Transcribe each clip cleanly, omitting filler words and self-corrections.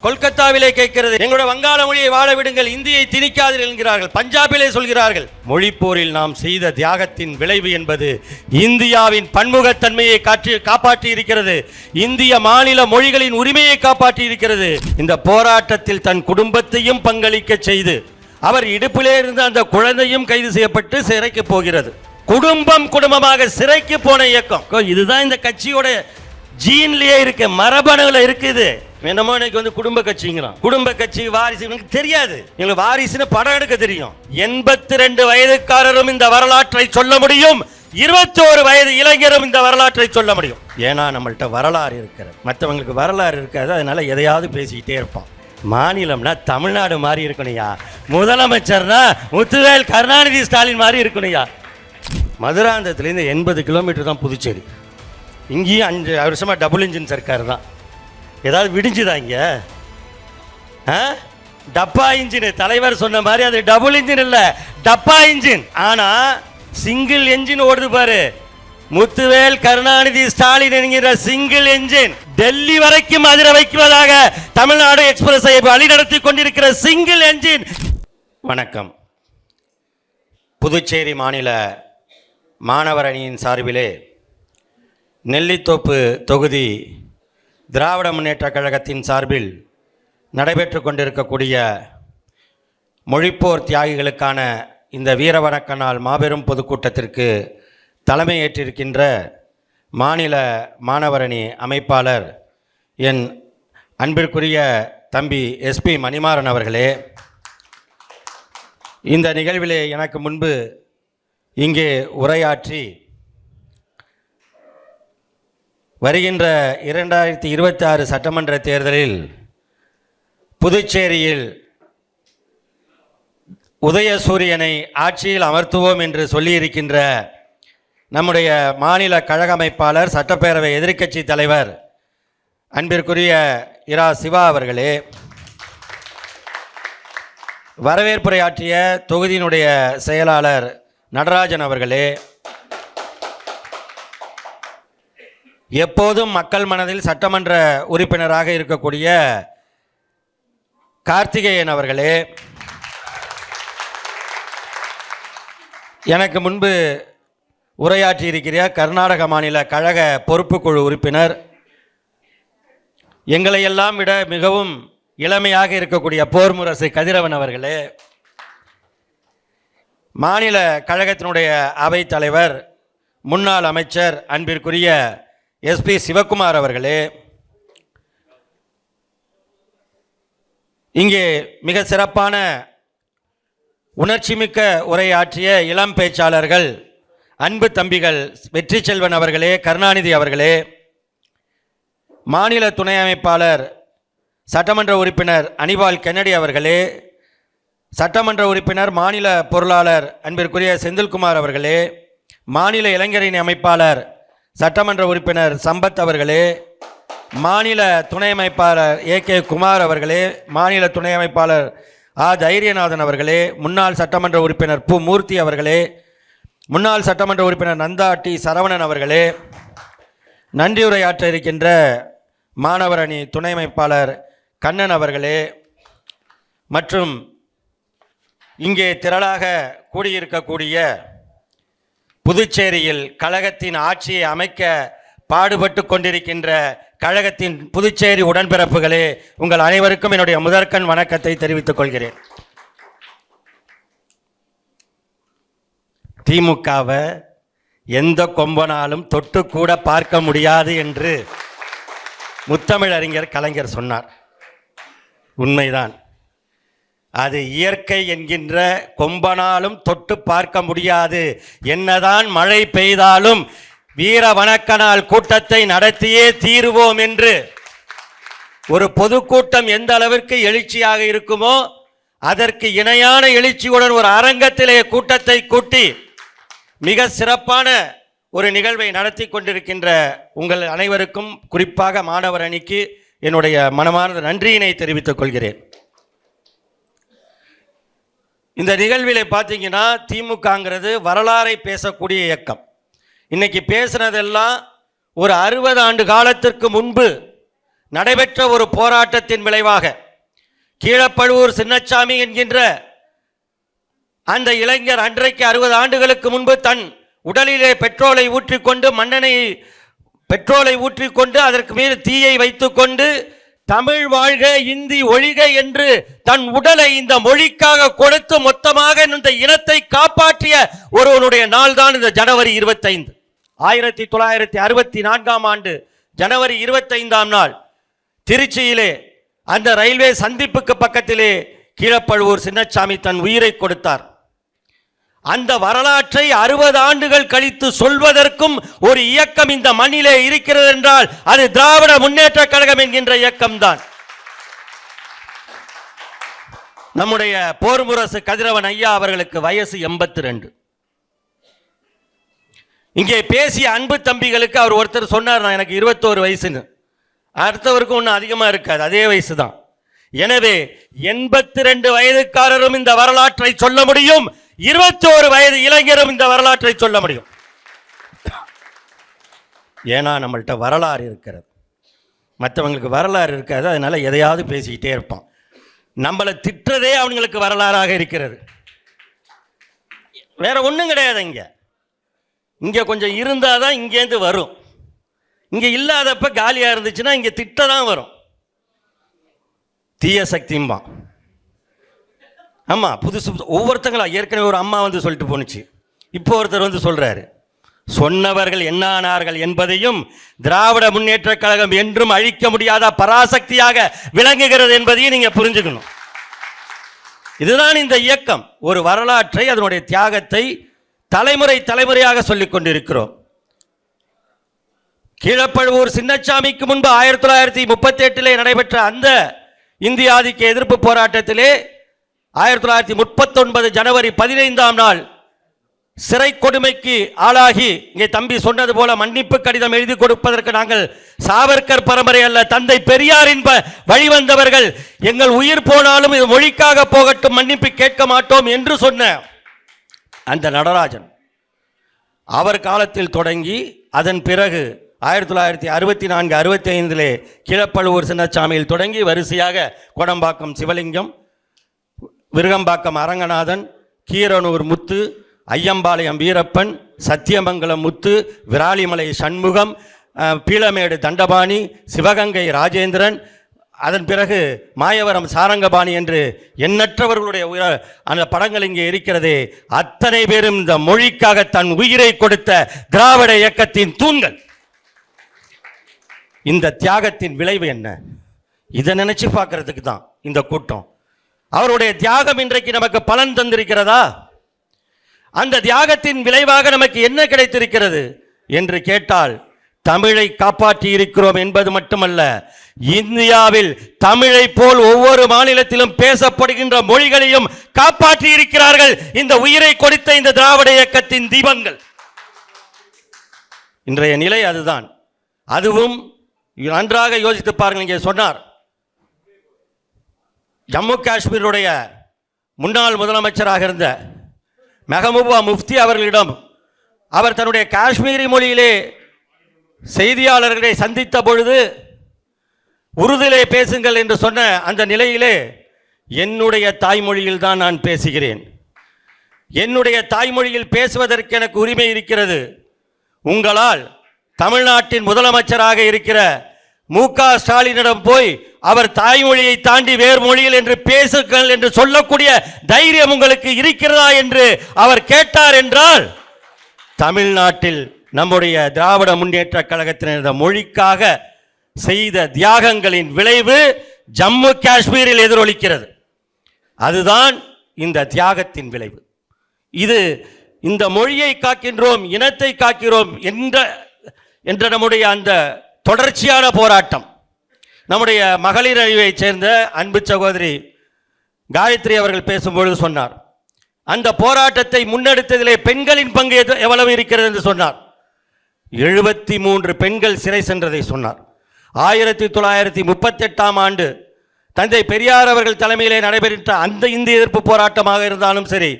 கொல்கத்தாவிலே கேட்கிறது, எங்களுடைய வங்காள மொழியை வாழ விடுங்கள், இந்தியை திணிக்காதீர்கள் என்கிறார்கள். பஞ்சாபிலே சொல்கிறார்கள், மொழிப்போரில் நாம் செய்த தியாகத்தின் விளைவு என்பது இந்தியாவின் பன்முகத்தன்மையை காப்பாற்றி இருக்கிறது. இந்திய மாநில மொழிகளின் உரிமையை காப்பாற்றி இருக்கிறது. இந்த போராட்டத்தில் தன் குடும்பத்தையும் பங்களிக்க செய்து அவர் இடுப்பிலே இருந்து அந்த குழந்தையும் கைது செய்யப்பட்டு சிறைக்கு போகிறது. குடும்பமாக சிறைக்கு போன இயக்கம். இதுதான் இந்த கட்சியோட ஜீன்லயே இருக்கு, மரபணுல இருக்குது. என்னமோ எனக்கு குடும்ப கட்சிங்கிறான். குடும்ப கட்சி வாரிசு தெரியாது. எங்களுக்கு வாரிசுன்னு படம் எடுக்க தெரியும். 82 வயதுக்காரரும் இந்த வரலாற்றை சொல்ல முடியும். 21 வயது இளைஞரும் இந்த வரலாற்றை சொல்ல முடியும். ஏன்னா நம்மள்ட்ட வரலாறு இருக்கிறது, மற்றவங்களுக்கு வரலாறு இருக்காது. அதனால எதையாவது பேசிக்கிட்டே இருப்பான். மாநிலம்னா தமிழ்நாடு மாதிரி இருக்கணும்யா, முதலமைச்சர்னா முத்துவேல் கருணாநிதி ஸ்டாலின் மாதிரி இருக்கணும்யா. மதுராந்தகத்திலேருந்து 80 கிலோமீட்டர் தான் புதுச்சேரி. இங்கேயும் 5 வருஷமா டபுள் இன்ஜின் சர்க்கார் தான். ஏதாவது விடிஞ்சுதாங்க? டப்பா இன்ஜின். தலைவர் சொன்ன மாதிரி அது டபுள் இன்ஜின் இல்ல, டப்பா இன்ஜின். ஆனா சிங்கிள் என்ஜின் ஓடுது பாரு. முத்துவேல் கருணாநிதி ஸ்டாலின் என்கிற சிங்கிள் என்ஜின் டெல்லி வரைக்கும் அதிர வைக்குவதாக தமிழ்நாடு எக்ஸ்பிரஸை வழிநடத்தி கொண்டிருக்கிற சிங்கிள் என்ஜின். வணக்கம். புதுச்சேரி மாநில மாணவர் அணியின் சார்பிலே நெல்லித்தோப்பு தொகுதி திராவிட முன்னேற்ற கழகத்தின் சார்பில் நடைபெற்று கொண்டிருக்கக்கூடிய மொழிப்போர் தியாகிகளுக்கான இந்த வீரவணக்க நாள் மாபெரும் பொதுக்கூட்டத்திற்கு தலைமை ஏற்றிருக்கின்ற மாநில மாணவர் அணி அமைப்பாளர் என் அன்பிற்குரிய தம்பி எஸ்பி மணிமாறன் அவர்களே, இந்த நிகழ்விலே எனக்கு முன்பு இங்கே உரையாற்றி வருகின்ற 2026 சட்டமன்ற தேர்தலில் புதுச்சேரியில் உதயசூரியனை ஆட்சியில் அமர்த்துவோம் என்று சொல்லியிருக்கின்ற நம்முடைய மாநில கழக அமைப்பாளர், சட்டப்பேரவை எதிர்க்கட்சி தலைவர் அன்பிற்குரிய இரா சிவா அவர்களே, வரவேற்புரையாற்றிய தொகுதியினுடைய செயலாளர் நடராஜன் அவர்களே, எப்போதும் மக்கள் மனதில் சட்டமன்ற உறுப்பினராக இருக்கக்கூடிய கார்த்திகேயன் அவர்களே, எனக்கு முன்பு உரையாற்றி இருக்கிற கர்நாடக மாநில கழக பொறுப்புக்குழு உறுப்பினர், எங்களையெல்லாம் விட மிகவும் இளமையாக இருக்கக்கூடிய போர்முரசு கதிரவன் அவர்களே, மாநில கழகத்தினுடைய அவைத் தலைவர் முன்னாள் அமைச்சர் அன்பிற்குரிய எஸ்பி சிவகுமார் அவர்களே, இங்கே மிக சிறப்பான உணர்ச்சிமிக்க உரையாற்றிய இளம் பேச்சாளர்கள் அன்பு தம்பிகள் வெற்றி செல்வன் அவர்களே, கருணாநிதி அவர்களே, மாநில துணை அமைப்பாளர் சட்டமன்ற உறுப்பினர் அனிபால் கென்னடி அவர்களே, சட்டமன்ற உறுப்பினர் மாநில பொருளாளர் அன்பிற்குரிய செந்தில்குமார் அவர்களே, மாநில இளைஞரணி அமைப்பாளர் சட்டமன்ற உறுப்பினர் சம்பத் அவர்களே, மாநில துணை அமைப்பாளர் ஏ.கே. குமார் அவர்களே, மாநில துணை அமைப்பாளர் தைரியநாதன் அவர்களே, முன்னாள் சட்டமன்ற உறுப்பினர் பு. மூர்த்தி அவர்களே, முன்னாள் சட்டமன்ற உறுப்பினர் நந்தா டி. சரவணன் அவர்களே, நன்றியுரையாற்ற இருக்கின்ற மாணவர் அணி துணை அமைப்பாளர் கண்ணன் அவர்களே, மற்றும் இங்கே திரளாக கூடியிருக்கக்கூடிய புதுச்சேரியில் கழகத்தின் ஆட்சியை அமைக்க பாடுபட்டு கொண்டிருக்கின்ற கழகத்தின் புதுச்சேரி உடன்பிறப்புகளே, உங்கள் அனைவருக்கும் என்னுடைய முதற்கண் வணக்கத்தை தெரிவித்துக் கொள்கிறேன். திமுகவை எந்த கொம்பனாலும் தொட்டு கூட பார்க்க முடியாது என்று முத்தமிழறிஞர் கலைஞர் சொன்னார். உண்மைதான். அது இயற்கை என்கின்ற கொம்பனாலும் தொட்டு பார்க்க முடியாது. என்னதான் மழை பெய்தாலும் வீர வணக்க நாள் கூட்டத்தை நடத்தியே தீருவோம் என்று ஒரு பொதுக்கூட்டம் எந்த அளவிற்கு எழுச்சியாக இருக்குமோ அதற்கு இணையான எழுச்சியுடன் ஒரு அரங்கத்திலே கூட்டத்தை கூட்டி மிக சிறப்பான ஒரு நிகழ்வை நடத்தி கொண்டிருக்கின்ற உங்கள் அனைவருக்கும், குறிப்பாக மாணவர் அணிக்கு என்னுடைய மனமார்ந்த நன்றியினை தெரிவித்துக் கொள்கிறேன். இந்த நிகழ்விலே பார்த்தீங்கன்னா திமுகங்கிறது வரலாறை பேசக்கூடிய இயக்கம். இன்னைக்கு பேசுனதெல்லாம் ஒரு 60 ஆண்டு காலத்திற்கு முன்பு நடைபெற்ற ஒரு போராட்டத்தின் விளைவாக கீழப்பழுவூர் சின்னசாமி என்கின்ற அந்த இளைஞர் அன்றைக்கு 60 ஆண்டுகளுக்கு முன்பு தன் உடலிலே பெட்ரோலை ஊற்றிக்கொண்டு பெட்ரோலை ஊற்றிக்கொண்டு அதற்கு மீது தீயை வைத்துக்கொண்டு தமிழ் வாழ்க இந்தி ஒழிக என்று தன் உடலை இந்த மொழிக்காக கொடுத்து மொத்தமாக இந்த இனத்தை காப்பாற்றிய ஒருவனுடைய நாள் தான் இந்த ஜனவரி 25. 1964ஆம் ஆண்டு ஜனவரி 25ஆம் நாள் திருச்சியிலே அந்த ரயில்வே சந்திப்புக்கு பக்கத்திலே கீழப்பழுவூர் சின்னசாமி தன் உயிரை கொடுத்தார். அந்த வரலாற்றை 60 ஆண்டுகள் கழித்து சொல்வதற்கும் ஒரு இயக்கம் இந்த மண்ணிலே இருக்கிறது என்றால் அது திராவிட முன்னேற்ற கழகம் என்கின்ற இயக்கம்தான். நம்முடைய போர் முரசு கதிரவன் ஐயா அவர்களுக்கு வயசு 82. இங்கே பேசிய அன்பு தம்பிகளுக்கு அவர் ஒருத்தர் சொன்னார், நான் எனக்கு 21 வயசுன்னு. அடுத்தவருக்கும் ஒன்றும் அதிகமாக இருக்காது, அதே வயசு தான். எனவே 82 வயதுக்காரரும் இந்த வரலாற்றை சொல்ல முடியும், 21 வயது இளைஞரும் இந்த வரலாற்றை சொல்ல முடியும். ஏன்னா நம்மள்கிட்ட வரலாறு இருக்கிறது, மற்றவங்களுக்கு வரலாறு இருக்காது. அதனால எதையாவது பேசிக்கிட்டே இருப்பான். நம்மளை திட்டுறதே அவங்களுக்கு வரலாறாக இருக்கிறது. வேற ஒன்றும் கிடையாது. இங்கே கொஞ்சம் இருந்தால் தான் இங்கேருந்து வரும். இங்கே இல்லாதப்ப காலியாக இருந்துச்சுன்னா இங்கே திட்ட தான் வரும். தீய சக்திம்பா. ஆமாம், புதுசு ஒவ்வொருத்தங்களா. ஏற்கனவே ஒரு அம்மா வந்து சொல்லிட்டு போணுச்சு, இப்போ ஒருத்தர் வந்து சொல்கிறாரு, சொன்னவர்கள் என்னானார்கள் என்பதையும் திராவிட முன்னேற்ற கழகம் என்றும் அழிக்க முடியாத பராசக்தியாக விளங்குகிறது என்பதையும் நீங்கள் புரிஞ்சுக்கணும். இதுதான் இந்த இயக்கம். ஒரு வரலாற்றை, அதனுடைய தியாகத்தை தலைமுறை தலைமுறையாக சொல்லிக் கொண்டிருக்கிறோம். கீழப்பழுவூர் சின்னசாமிக்கு முன்பு 1938 நடைபெற்ற அந்த இந்திய ஆதிக்க எதிர்ப்பு போராட்டத்திலே 1939 ஜனவரி 15ஆம் நாள் சிறை கொடுமைக்கு ஆளாகி, இங்கே தம்பி சொன்னது போல மன்னிப்பு கடிதம் எழுதி கொடுப்பதற்கு நாங்கள் சாவர்கர் பரம்பரை அல்ல, தந்தை பெரியாரின் வழிவந்தவர்கள், எங்கள் உயிர் போனாலும் இது மொழிக்காக போகட்டும், மன்னிப்பு கேட்க மாட்டோம் என்று சொன்ன அந்த நடராஜன் அவர் காலத்தில் தொடங்கி அதன் பிறகு 1964-65 கீழப்பழுவூர் சின்னசாமியில் தொடங்கி வரிசையாக கோடம்பாக்கம் சிவலிங்கம், விருகம்பாக்கம் அரங்கநாதன், கீரனூர் முத்து, ஐயம்பாளையம் வீரப்பன், சத்தியமங்கலம் முத்து, விராலிமலை சண்முகம், பீளமேடு தண்டபாணி, சிவகங்கை ராஜேந்திரன், அதன் பிறகு மாயவரம் சாரங்கபாணி என்று எண்ணற்றவர்களுடைய அந்த படங்கள் இங்கே இருக்கிறதே. அத்தனை பேரும் இந்த மொழிக்காக தன் உயிரை கொடுத்த திராவிட இயக்கத்தின் தூண்கள். இந்த தியாகத்தின் விளைவு என்ன? இதை நினைச்சு பார்க்கறதுக்கு தான் இந்த கூட்டம். அவருடைய தியாகம் இன்றைக்கு நமக்கு பலன் தந்திருக்கிறதா? அந்த தியாகத்தின் விளைவாக நமக்கு என்ன கிடைத்திருக்கிறது என்று கேட்டால், தமிழை காப்பாற்றி இருக்கிறோம் என்பது மட்டுமல்ல, இந்தியாவில் தமிழை போல் ஒவ்வொரு மாநிலத்திலும் பேசப்படுகின்ற மொழிகளையும் காப்பாற்றி இருக்கிறார்கள் இந்த உயிரை கொடுத்த இந்த திராவிட இயக்கத்தின் தீபங்கள். இன்றைய நிலை அதுதான். அதுவும் நன்றாக யோசித்து பாருங்கள். இங்கே சொன்னார், ஜம்மு காஷ்மீருடைய முன்னாள் முதலமைச்சராக இருந்த மெஹபூபா முஃப்தி அவர்களிடம் அவர் தன்னுடைய காஷ்மீரி மொழியிலே செய்தியாளர்களை சந்தித்த பொழுது உருதிலே பேசுங்கள் என்று சொன்ன அந்த நிலையிலே, என்னுடைய தாய்மொழியில் தான் நான் பேசுகிறேன், என்னுடைய தாய்மொழியில் பேசுவதற்கு எனக்கு உரிமை இருக்கிறது. உங்களால் தமிழ்நாட்டின் முதலமைச்சராக இருக்கிற மு.க. ஸ்டாலினிடம் போய் அவர் தாய்மொழியை தாண்டி வேறு மொழியில் என்று பேசுங்கள் என்று சொல்லக்கூடிய தைரியம் உங்களுக்கு இருக்கிறதா என்று அவர் கேட்டார் என்றால், தமிழ்நாட்டில் நம்முடைய திராவிட முன்னேற்ற கழகத்தினர் மொழிக்காக செய்த தியாகங்களின் விளைவு ஜம்மு காஷ்மீரில் எதிரொலிக்கிறது. அதுதான் இந்த தியாகத்தின் விளைவு. இது இந்த மொழியை காக்கின்றோம், இனத்தை காக்கிறோம் என்ற நம்முடைய அந்த தொடர்ச்சியான போராட்டம். நம்முடைய மகளிர் அணியைச் சேர்ந்த அன்பு சகோதரி காயத்ரி அவர்கள் பேசும்பொழுது சொன்னார், அந்த போராட்டத்தை முன்னெடுத்ததிலே பெண்களின் பங்கு எவ்வளவு இருக்கிறது என்று சொன்னார். 73 பெண்கள் சிறை சென்றதை சொன்னார். 1938ஆம் ஆண்டு தந்தை பெரியார் அவர்கள் தலைமையிலே நடைபெற்ற அந்த இந்திய எதிர்ப்பு போராட்டமாக இருந்தாலும் சரி,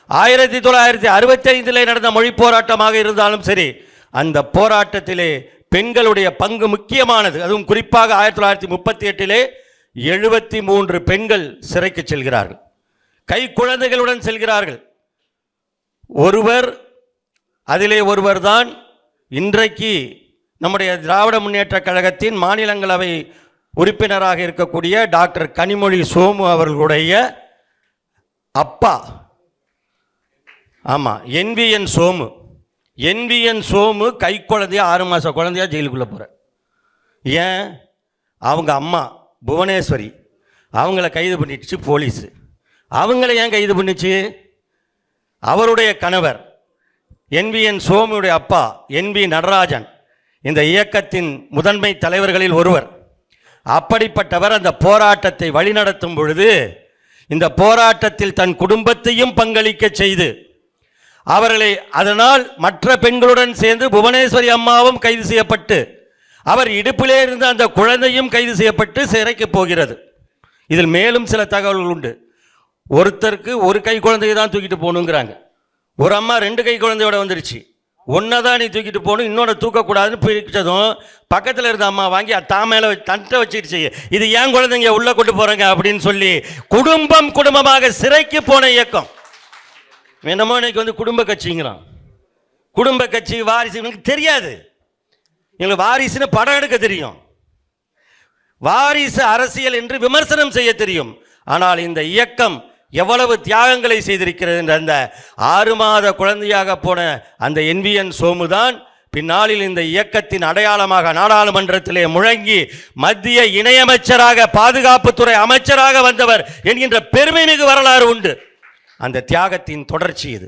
1965 நடந்த மொழி போராட்டமாக இருந்தாலும் சரி, அந்த போராட்டத்திலே பெண்களுடைய பங்கு முக்கியமானது. அதுவும் குறிப்பாக 1938 73 பெண்கள் சிறைக்கு செல்கிறார்கள், கை குழந்தைகளுடன் செல்கிறார்கள். ஒருவர் தான் இன்றைக்கு நம்முடைய திராவிட முன்னேற்ற கழகத்தின் மாநிலங்களவை உறுப்பினராக இருக்கக்கூடிய டாக்டர் கனிமொழி சோமு அவர்களுடைய அப்பா. ஆமாம், NVN சோமு கை குழந்தையா 6 மாத குழந்தையா ஜெயிலுக்குள்ளே போகிற. ஏன்? அவங்க அம்மா புவனேஸ்வரி அவங்கள கைது பண்ணிடுச்சு போலீஸு. அவங்கள ஏன் கைது பண்ணிச்சு? அவருடைய கணவர் NVN சோமுடைய அப்பா NV நடராஜன் இந்த இயக்கத்தின் முதன்மை தலைவர்களில் ஒருவர். அப்படிப்பட்டவர் அந்த போராட்டத்தை வழிநடத்தும் பொழுது இந்த போராட்டத்தில் தன் குடும்பத்தையும் பங்களிக்க செய்து அவர்களை, அதனால் மற்ற பெண்களுடன் சேர்ந்து புவனேஸ்வரி அம்மாவும் கைது செய்யப்பட்டு அவர் இடுப்பிலே இருந்த அந்த குழந்தையும் கைது செய்யப்பட்டு சிறைக்கு போகிறது. இதில் மேலும் சில தகவல்கள் உண்டு. ஒருத்தருக்கு ஒரு கை குழந்தையை தான் தூக்கிட்டு போகணுங்கிறாங்க. ஒரு அம்மா 2 கை குழந்தையோட வந்துருச்சு. ஒன்றை தான் நீ தூக்கிட்டு போகணும், இன்னொன்று தூக்கக்கூடாதுன்னு பிரிச்சதும் பக்கத்தில் இருந்த அம்மா வாங்கி தான் மேலே தட்டை வச்சுக்கிட்டு இது ஏன் குழந்தைங்க உள்ளே கொண்டு போகிறாங்க அப்படின்னு சொல்லி குடும்பமாக சிறைக்கு போன இயக்கம். என்னமோ இன்னைக்கு வந்து குடும்ப கட்சிங்கிறான். குடும்ப கட்சி வாரிசு எனக்கு தெரியாது. எங்களுக்கு வாரிசுன்னு படம் எடுக்க தெரியும், வாரிசு அரசியல் என்று விமர்சனம் செய்ய தெரியும். ஆனால் இந்த இயக்கம் எவ்வளவு தியாகங்களை செய்திருக்கிறது என்ற அந்த 6 மாத குழந்தையாக போன அந்த NVN சோமு தான் பின்னாளில் இந்த இயக்கத்தின் அடையாளமாக நாடாளுமன்றத்திலே முழங்கி மத்திய இணையமைச்சராக பாதுகாப்புத்துறை அமைச்சராக வந்தவர் என்கின்ற பெருமை மிகு வரலாறு உண்டு. அந்த தியாகத்தின் தொடர்ச்சி இது.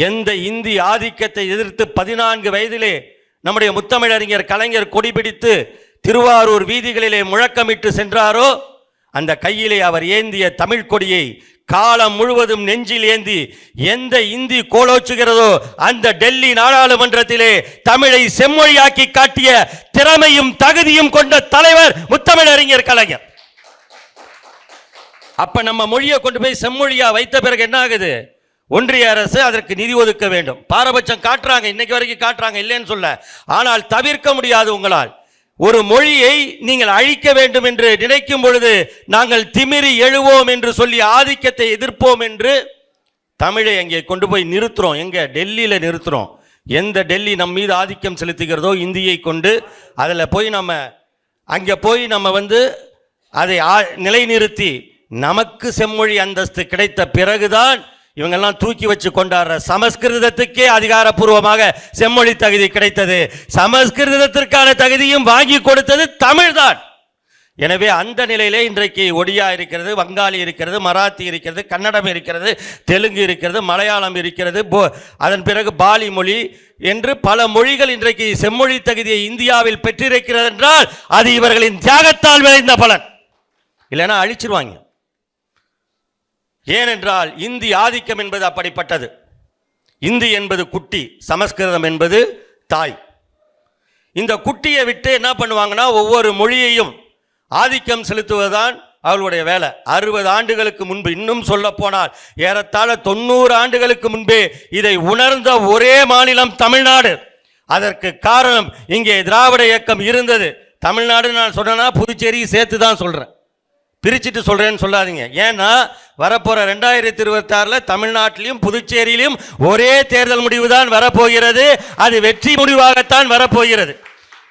எந்த இந்தி ஆதிக்கத்தை எதிர்த்து 14 வயதிலே நம்முடைய முத்தமிழறிஞர் கலைஞர் கொடிபிடித்து திருவாரூர் வீதிகளிலே முழக்கமிட்டு சென்றாரோ, அந்த கையிலே அவர் ஏந்திய தமிழ் கொடியை காலம் முழுவதும் நெஞ்சில் ஏந்தி எந்த இந்தி கோலோச்சுகிறதோ அந்த டெல்லி நாடாளுமன்றத்திலே தமிழை செம்மொழியாக்கி காட்டிய திறமையும் தகுதியும் கொண்ட தலைவர் முத்தமிழறிஞர் கலைஞர். அப்ப நம்ம மொழியை கொண்டு போய் செம்மொழியா வைத்த பிறகு என்ன ஆகுது? ஒன்றிய அரசு அதற்கு நிதி ஒதுக்க வேண்டும். பாரபட்சம் காட்டுறாங்க, இன்னைக்கு வரைக்கும் காட்டுறாங்க, இல்லைன்னு சொல்ல. ஆனால் தவிர்க்க முடியாது. உங்களால் ஒரு மொழியை நீங்கள் அழிக்க வேண்டும் என்று நினைக்கும் பொழுது நாங்கள் திமிரி எழுவோம் என்று சொல்லி ஆதிக்கத்தை எதிர்ப்போம் என்று தமிழை அங்கே கொண்டு போய் நிறுத்துறோம். எங்க? டெல்லியில நிறுத்துறோம். எந்த டெல்லி நம் மீது ஆதிக்கம் செலுத்துகிறதோ இந்தியை கொண்டு அதில் போய் அங்கே போய் நம்ம வந்து அதை நிலைநிறுத்தி நமக்கு செம்மொழி அந்தஸ்து கிடைத்த பிறகுதான் இவங்கெல்லாம் தூக்கி வச்சு கொண்டாடுற சமஸ்கிருதத்துக்கே அதிகாரப்பூர்வமாக செம்மொழி தகுதி கிடைத்தது. சமஸ்கிருதத்திற்கான தகுதியும் வாங்கி கொடுத்தது தமிழ்தான். எனவே அந்த நிலையிலே இன்றைக்கு ஒடியா இருக்கிறது, வங்காளி இருக்கிறது, மராத்தி இருக்கிறது, கன்னடம் இருக்கிறது, தெலுங்கு இருக்கிறது, மலையாளம் இருக்கிறது, அதன் பிறகு பாலி மொழி என்று பல மொழிகள் இன்றைக்கு செம்மொழி தகுதியை இந்தியாவில் பெற்றிருக்கிறது என்றால் அது இவர்களின் தியாகத்தால் விளைந்த பலன். இல்லைன்னா அழிச்சிருவாங்க. ஏனென்றால் இந்தி ஆதிக்கம் என்பது அப்படிப்பட்டது. இந்தி என்பது குட்டி, சமஸ்கிருதம் என்பது தாய். இந்த குட்டியை விட்டு என்ன பண்ணுவாங்கன்னா ஒவ்வொரு மொழியையும் ஆதிக்கம் செலுத்துவதுதான் அவர்களுடைய வேலை. 60 ஆண்டுகளுக்கு முன்பு, இன்னும் சொல்ல போனால் ஏறத்தாழ 90 ஆண்டுகளுக்கு முன்பே இதை உணர்ந்த ஒரே மாநிலம் தமிழ்நாடு. அதற்கு காரணம் இங்கே திராவிட இயக்கம் இருந்தது. தமிழ்நாடு நான் சொன்னா புதுச்சேரி சேர்த்து தான் சொல்றேன், பிரிச்சுட்டு சொல்றேன்னு சொல்லாதீங்க. ஏன்னா வரப்போற 2026 தமிழ்நாட்டிலும் புதுச்சேரியிலும் ஒரே தேர்தல் முடிவு தான் வரப்போகிறது. அது வெற்றி முடிவாகத்தான் வரப்போகிறது.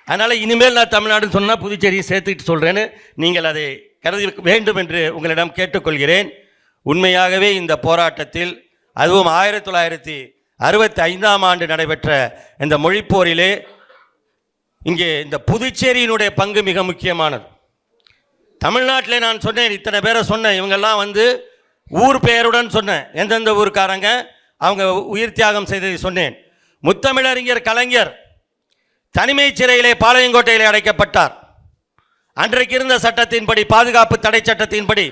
அதனால இனிமேல் நான் தமிழ்நாடு சொன்னா புதுச்சேரியை சேர்த்துட்டு சொல்றேன்னு நீங்கள் அதை கருதி வேண்டும் என்று உங்களிடம் கேட்டுக்கொள்கிறேன். உண்மையாகவே இந்த போராட்டத்தில், அதுவும் 1965ஆம் ஆண்டு நடைபெற்ற இந்த மொழிப்போரிலே இங்கே இந்த புதுச்சேரியினுடைய பங்கு மிக முக்கியமானது. தமிழ்நாட்டில் நான் சொன்னேன், இத்தனை பேரை சொன்னேன், இவங்கெல்லாம் வந்து ஊர் பெயருடன் சொன்னேன், எந்தெந்த ஊருக்காரங்க அவங்க உயிர் தியாகம் செய்ததை சொன்னேன். முத்தமிழறிஞர் கலைஞர் தனிமை சிறையிலே பாளையங்கோட்டையிலே அடைக்கப்பட்டார். அன்றைக்கு இருந்த சட்டத்தின்படி, பாதுகாப்பு தடை சட்டத்தின்படி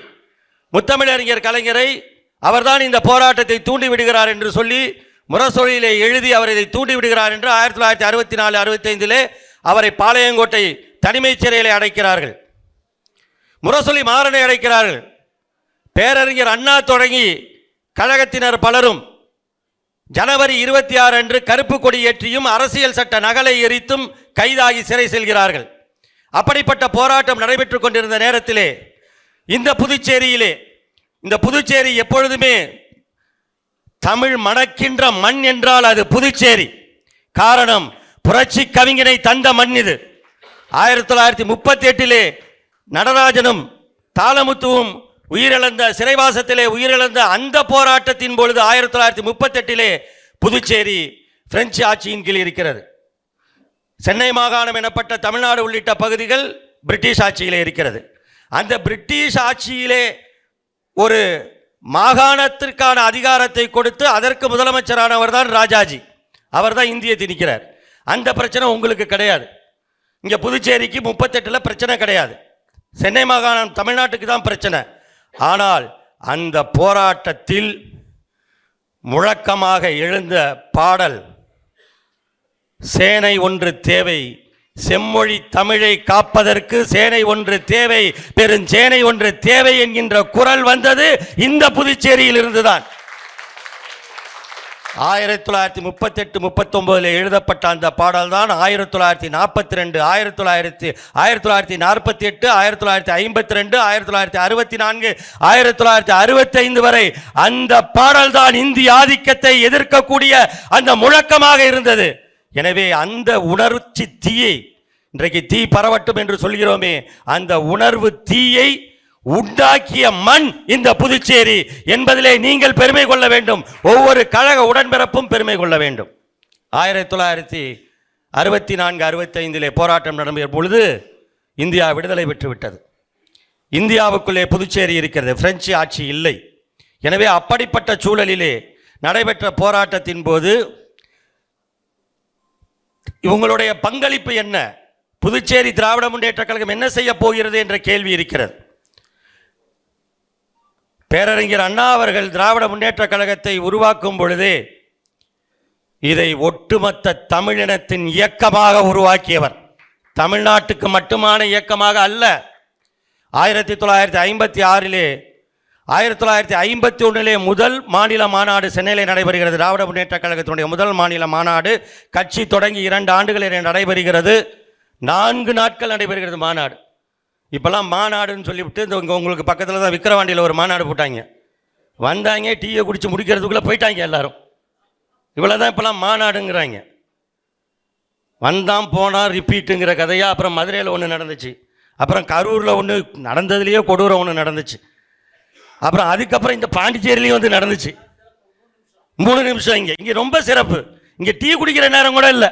முத்தமிழறிஞர் கலைஞரை அவர்தான் இந்த போராட்டத்தை தூண்டி விடுகிறார் என்று சொல்லி முரசொலியிலே எழுதி அவர் இதை தூண்டி விடுகிறார் என்று 1964-65 அவரை பாளையங்கோட்டை தனிமை சிறையிலே அடைக்கிறார்கள். முரசொலி மாறனை அடைக்கிறார்கள். பேரறிஞர் அண்ணா தொடங்கி கழகத்தினர் பலரும் ஜனவரி 26 அன்று கருப்பு கொடி ஏற்றியும் அரசியல் சட்ட நகலை எரித்தும் கைதாகி சிறை செல்கிறார்கள். அப்படிப்பட்ட போராட்டம் நடைபெற்றுக் கொண்டிருந்த நேரத்திலே இந்த புதுச்சேரியிலே, இந்த புதுச்சேரி எப்பொழுதுமே தமிழ் மணக்கின்ற மண் என்றால் அது புதுச்சேரி. காரணம், புரட்சி கவிஞனை தந்த மண் இது. 1938 நடராஜனும் தாளமுத்துவும் உயிரிழந்த, சிறைவாசத்திலே உயிரிழந்த அந்த போராட்டத்தின் பொழுது 1938 புதுச்சேரி பிரெஞ்சு ஆட்சியின் கீழ் இருக்கிறது. சென்னை மாகாணம் எனப்பட்ட தமிழ்நாடு உள்ளிட்ட பகுதிகள் பிரிட்டிஷ் ஆட்சியிலே இருக்கிறது. அந்த பிரிட்டிஷ் ஆட்சியிலே ஒரு மாகாணத்திற்கான அதிகாரத்தை கொடுத்து அதற்கு முதலமைச்சரானவர் தான் ராஜாஜி. அவர் தான் இந்தியை திணிக்கிறார். அந்த பிரச்சனை உங்களுக்கு கிடையாது. இங்கே புதுச்சேரிக்கு 38 பிரச்சனை கிடையாது. சென்னை மாகாணம் தமிழ்நாட்டுக்கு தான் பிரச்சனை. ஆனால் அந்த போராட்டத்தில் முழக்கமாக எழுந்த பாடல் சேனை ஒன்று தேவை, செம்மொழி தமிழை காப்பதற்கு சேனை ஒன்று தேவை, பெருஞ்சேனை ஒன்று தேவை என்கின்ற குரல் வந்தது இந்த புதுச்சேரியில் இருந்துதான். 1938-39 எழுதப்பட்ட அந்த பாடல் தான் 1942, 1948, 1952, 1964, 1965 வரை அந்த பாடல் தான் இந்திய ஆதிக்கத்தை எதிர்க்கக்கூடிய அந்த முழக்கமாக இருந்தது. எனவே அந்த உணர்ச்சி தீயை, இன்றைக்கு தீ பரவட்டும் என்று சொல்கிறோமே, அந்த உணர்வு தீயை உண்டாக்கிய மண் இந்த புதுச்சேரி என்பதிலே நீங்கள் பெருமை கொள்ள வேண்டும். ஒவ்வொரு கழக உடன்பிறப்பும் பெருமை கொள்ள வேண்டும். 1964-65 போராட்டம் நடந்த பொழுது இந்தியா விடுதலை பெற்றுவிட்டது. இந்தியாவுக்குள்ளே புதுச்சேரி இருக்கிறது, பிரெஞ்சு ஆட்சி இல்லை. எனவே அப்படிப்பட்ட சூழலிலே நடைபெற்ற போராட்டத்தின் போது இவங்களுடைய பங்களிப்பு என்ன, புதுச்சேரி திராவிட முன்னேற்ற கழகம் என்ன செய்ய போகிறது என்ற கேள்வி இருக்கிறது. பேரறிஞர் அண்ணா அவர்கள் திராவிட முன்னேற்ற கழகத்தை உருவாக்கும் பொழுதே இதை ஒட்டுமொத்த தமிழினத்தின் இயக்கமாக உருவாக்கியவர். தமிழ்நாட்டுக்கு மட்டுமான இயக்கமாக அல்ல. 1956 1951 முதல் மாநில மாநாடு சென்னையில் நடைபெறுகிறது. திராவிட முன்னேற்ற கழகத்தினுடைய முதல் மாநில மாநாடு கட்சி தொடங்கி 2 ஆண்டுகளில் நடைபெறுகிறது. 4 நாட்கள் நடைபெறுகிறது மாநாடு. இப்போல்லாம் மாநாடுன்னு சொல்லிவிட்டு இந்த உங்களுக்கு பக்கத்தில் தான் விக்கிரவாண்டியில் ஒரு மாநாடு போட்டாங்க. வந்தாங்க, டீயை குடித்து முடிக்கிறதுக்குள்ளே போயிட்டாங்க எல்லாரும். இவ்வளோ தான் இப்போல்லாம் மாநாடுங்கிறாங்க. வந்தான் போனால் ரிப்பீட்டுங்கிற கதையாக. அப்புறம் மதுரையில் ஒன்று நடந்துச்சு, அப்புறம் கரூரில் ஒன்று நடந்ததுலேயே கொடூரம் ஒன்று நடந்துச்சு, அப்புறம் அதுக்கப்புறம் இந்த பாண்டிச்சேரியிலையும் வந்து நடந்துச்சு. 3 நிமிஷம். இங்கே ரொம்ப சிறப்பு, இங்கே டீ குடிக்கிற நேரம் கூட இல்லை.